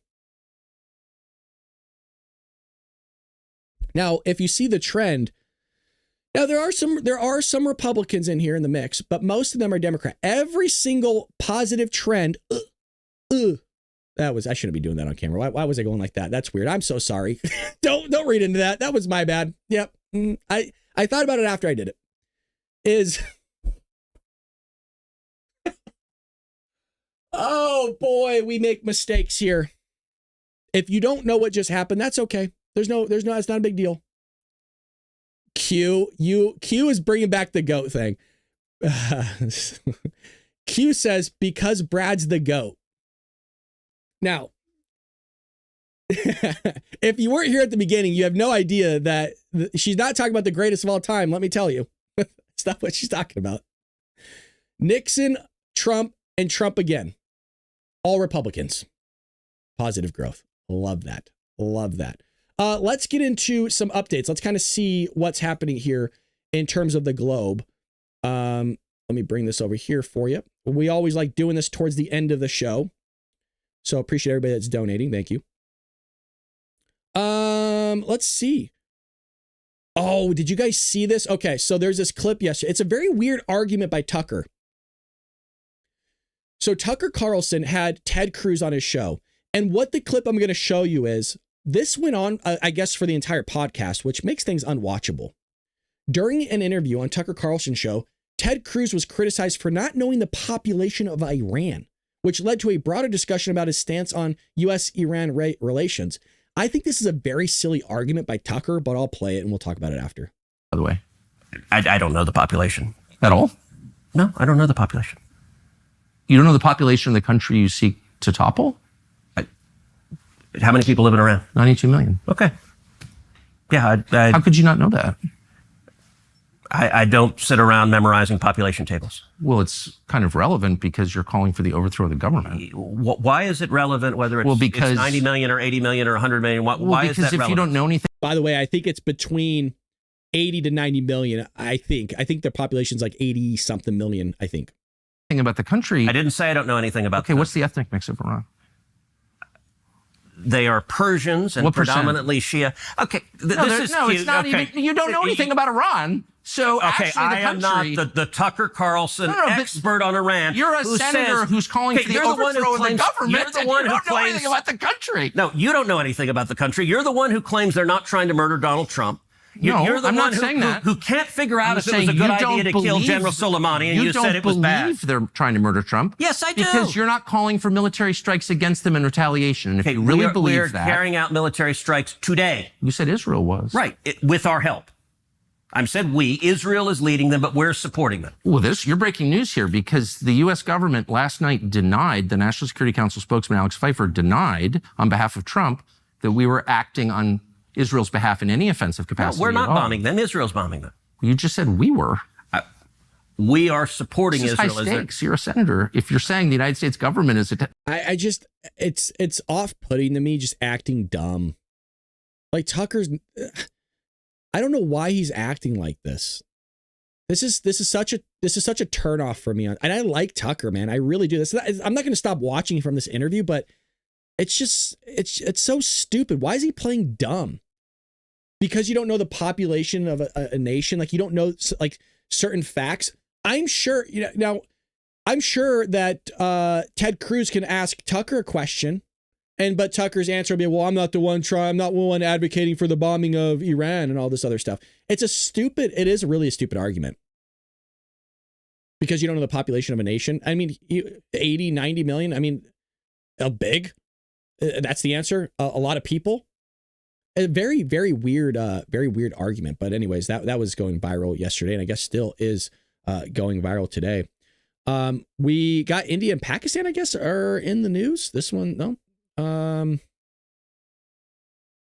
Now, if you see the trend, now there are some Republicans in here in the mix, but most of them are Democrat. Every single positive trend, I shouldn't be doing that on camera. Why was I going like that? That's weird. I'm so sorry. Don't read into that. That was my bad. Yep. I thought about it after I did it. Oh boy, we make mistakes here. If you don't know what just happened, that's okay. It's not a big deal. Q is bringing back the goat thing. Q says, because Brad's the goat. Now, if you weren't here at the beginning, you have no idea that she's not talking about the greatest of all time. Let me tell you. That's not what she's talking about. Nixon, Trump, and Trump again. All Republicans. Positive growth. Love that. Love that. Let's get into some updates. Let's kind of see what's happening here in terms of the globe. Let me bring this over here for you. We always like doing this towards the end of the show. So appreciate everybody that's donating. Thank you. Let's see. Oh, did you guys see this? Okay, so there's this clip yesterday. It's a very weird argument by Tucker. So Tucker Carlson had Ted Cruz on his show. And what the clip I'm going to show you is, this went on, I guess, for the entire podcast, which makes things unwatchable. During an interview on Tucker Carlson's show, Ted Cruz was criticized for not knowing the population of Iran, which led to a broader discussion about his stance on U.S.-Iran relations. I think this is a very silly argument by Tucker, but I'll play it and we'll talk about it after. By the way, I don't know the population at all. No, I don't know the population. You don't know the population of the country you seek to topple? How many people live in Iran? 92 million. Okay. Yeah. How could you not know that? I don't sit around memorizing population tables. Well, it's kind of relevant because you're calling for the overthrow of the government. Why is it relevant whether it's 90 million or 80 million or 100 million? Why is that relevant? Because if you don't know anything. By the way, I think it's between 80 to 90 million. I think their population's like 80 something million, I think. About the country. I didn't say I don't know anything about. Okay, what's the ethnic mix of Iran? They are Persians and predominantly Shia. Okay, it's not even. You don't know anything about Iran. So okay, I am not the Tucker Carlson expert on Iran. You're a senator who's calling for the overthrow of the government. You're the one who claims anything about the country. No, you don't know anything about the country. You're the one who claims they're not trying to murder Donald Trump. You're the one who can't figure out if it was a good idea to kill General Soleimani, and you said it was bad. You don't believe they're trying to murder Trump? Yes, I do. Because you're not calling for military strikes against them in retaliation. And if you really believe that... We're carrying out military strikes today. You said Israel was. Right, with our help. I said we. Israel is leading them, but we're supporting them. Well, you're breaking news here because the U.S. government last night denied, the National Security Council spokesman Alex Pfeiffer denied on behalf of Trump that we were acting on Israel's behalf in any offensive capacity. No, we're not bombing them. Israel's bombing them. You just said we were. We are supporting Israel. High stakes. You're a senator. If you're saying the United States government is... It's off-putting to me, just acting dumb. Like Tucker's... I don't know why he's acting like this. This is such a turnoff for me. And I like Tucker, man. I really do. I'm not going to stop watching from this interview, but it's so stupid. Why is he playing dumb? Because you don't know the population of a nation, like you don't know like certain facts. I'm sure I'm sure that Ted Cruz can ask Tucker a question, but Tucker's answer will be, "Well, I'm not the one advocating for the bombing of Iran and all this other stuff." It is really a stupid argument. Because you don't know the population of a nation. I mean, 80, 90 million. I mean, big. That's the answer. A lot of people. A very, very weird argument. But anyways, that was going viral yesterday, and I guess still is going viral today. We got India and Pakistan, I guess, are in the news. This one, no.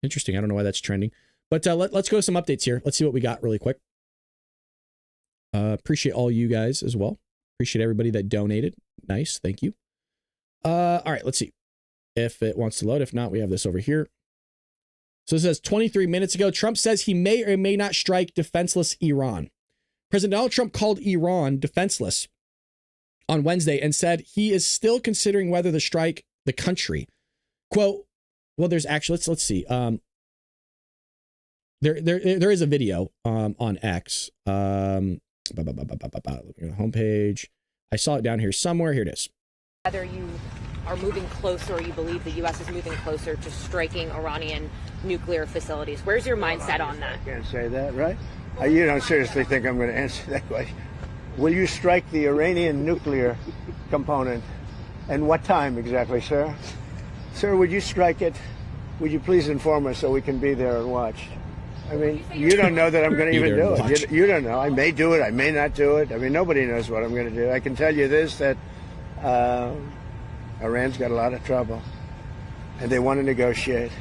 Interesting. I don't know why that's trending. But let's go to some updates here. Let's see what we got really quick. Appreciate all you guys as well. Appreciate everybody that donated. Nice. Thank you. All right, let's see if it wants to load. If not, we have this over here. So it says 23 minutes ago, Trump says he may or may not strike defenseless Iran. President Donald Trump called Iran defenseless on Wednesday and said he is still considering whether to strike the country. Quote, well, there's actually, let's see. There is a video on X. Looking at the homepage. I saw it down here somewhere. Here it is. Whether you are moving closer or you believe the U.S. is moving closer to striking Iranian nuclear facilities. Where's your mindset on that? I can't say that, right? You don't seriously think I'm going to answer that question. Will you strike the Iranian nuclear component? And what time exactly, sir? Sir, would you strike it? Would you please inform us so we can be there and watch? I mean, you don't know that I'm going to even do it. You don't know. I may do it. I may not do it. I mean, nobody knows what I'm going to do. I can tell you this, that Iran's got a lot of trouble, and they want to negotiate.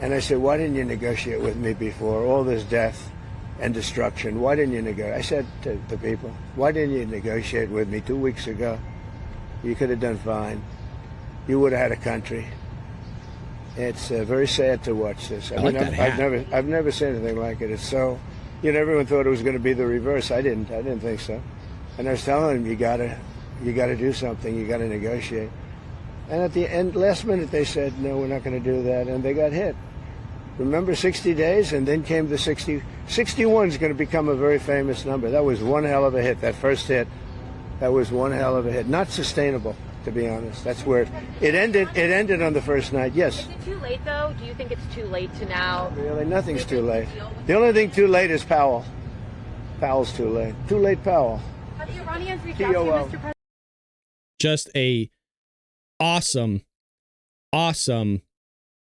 And I said, why didn't you negotiate with me before? All this death and destruction. Why didn't you negotiate? I said to the people, why didn't you negotiate with me 2 weeks ago? You could have done fine. You would have had a country. It's very sad to watch this. I mean, I've never seen anything like it. It's so, everyone thought it was going to be the reverse. I didn't think so. And I was telling them, you got to do something. You got to negotiate. And at the end, last minute, they said, no, we're not going to do that. And they got hit. Remember 60 days? And then came the 60. 61 is going to become a very famous number. That was one hell of a hit. That first hit, that was one hell of a hit. Not sustainable, to be honest. That's where it ended. It ended on the first night. Yes. Is it too late, though? Do you think it's too late to now? Really, nothing's too late. The only thing too late is Powell. Powell's too late. Too late, Powell. Have the Iranians reached out to you, Mr. President? Just a awesome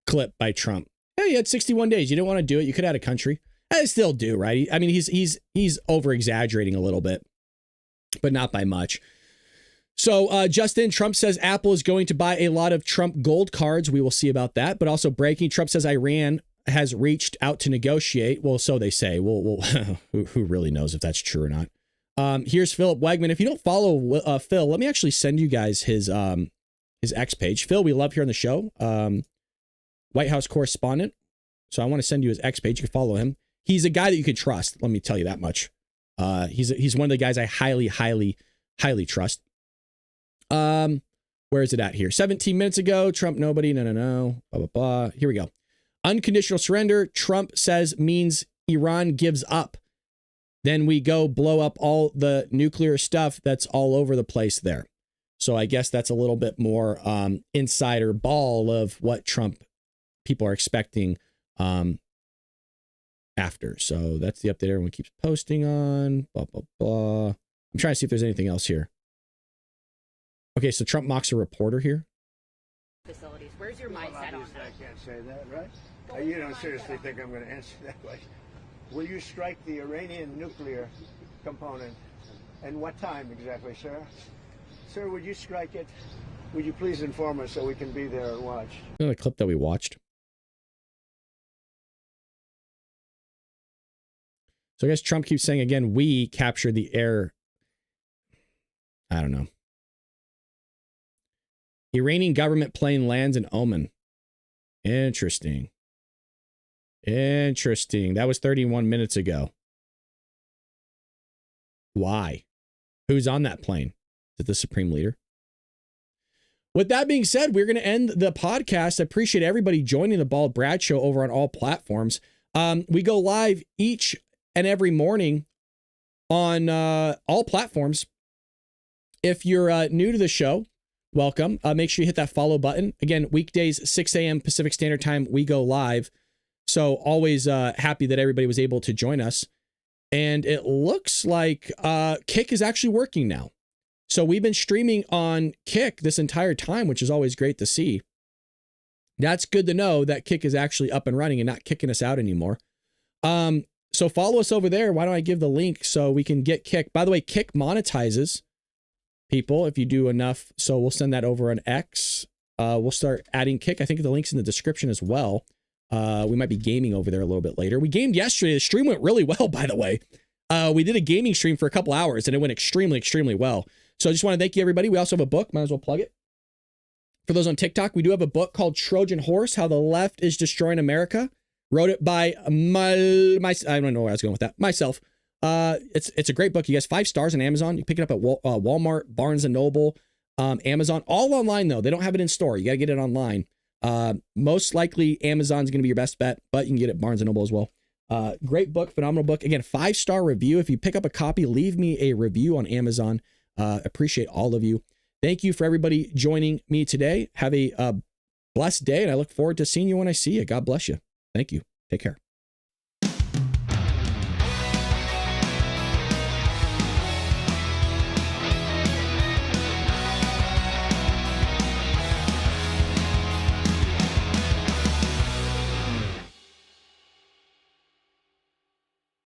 clip by Trump. Hey, you had 61 days. You didn't want to do it. You could have had a country. I still do, right? I mean, he's over exaggerating a little bit, but not by much. So Justin, Trump says Apple is going to buy a lot of Trump gold cards. We will see about that. But also breaking, Trump says Iran has reached out to negotiate. Well, so they say. Well, who really knows if that's true or not? Here's Philip Wegman. If you don't follow Phil, let me actually send you guys his X page. Phil, we love here on the show. White House correspondent. So I want to send you his X page. You can follow him. He's a guy that you can trust. Let me tell you that much. He's one of the guys I highly trust. Where is it at here? 17 minutes ago, Trump, nobody, no, blah, blah, blah. Here we go. Unconditional surrender, Trump says, means Iran gives up. Then we go blow up all the nuclear stuff that's all over the place there. So I guess that's a little bit more insider ball of what Trump people are expecting after. So that's the update everyone keeps posting on. Blah, blah, blah. I'm trying to see if there's anything else here. Okay, so Trump mocks a reporter here. Facilities. Where's your mindset on that? I can't say that, right? You don't seriously think I'm going to answer that question? Will you strike the Iranian nuclear component? And what time exactly, sir? Sir, would you strike it? Would you please inform us so we can be there and watch? You know the clip that we watched? So I guess Trump keeps saying again, we captured the air. I don't know. Iranian government plane lands in Oman. Interesting. That was 31 minutes ago. Why? Who's on that plane? Is it the Supreme Leader? With that being said, we're going to end the podcast. I appreciate everybody joining the Bald Brad Show over on all platforms. We go live each and every morning on all platforms. If you're new to the show, welcome. Make sure you hit that follow button. Again, weekdays, 6 a.m. Pacific Standard Time, we go live. So always happy that everybody was able to join us. And it looks like Kick is actually working now. So we've been streaming on Kick this entire time, which is always great to see. That's good to know that Kick is actually up and running and not kicking us out anymore. So follow us over there. Why don't I give the link so we can get Kick? By the way, Kick monetizes people if you do enough. So we'll send that over on X. We'll start adding Kick. I think the link's in the description as well. We might be gaming over there a little bit later. We gamed yesterday. The stream went really well, by the way. We did a gaming stream for a couple hours and it went extremely well. So I just want to thank you, everybody. We also have a book. Might as well plug it. For those on TikTok, we do have a book called Trojan Horse, How the Left is Destroying America. Wrote it by I don't know where I was going with that. Myself. It's a great book. You guys, 5 stars on Amazon. You pick it up at Walmart, Barnes & Noble, Amazon. All online, though. They don't have it in store. You got to get it online. Most likely Amazon's going to be your best bet, but you can get it at Barnes & Noble as well. Great book, phenomenal book. Again, 5-star review. If you pick up a copy, leave me a review on Amazon. Appreciate all of you. Thank you for everybody joining me today. Have a blessed day, and I look forward to seeing you when I see you. God bless you. Thank you. Take care.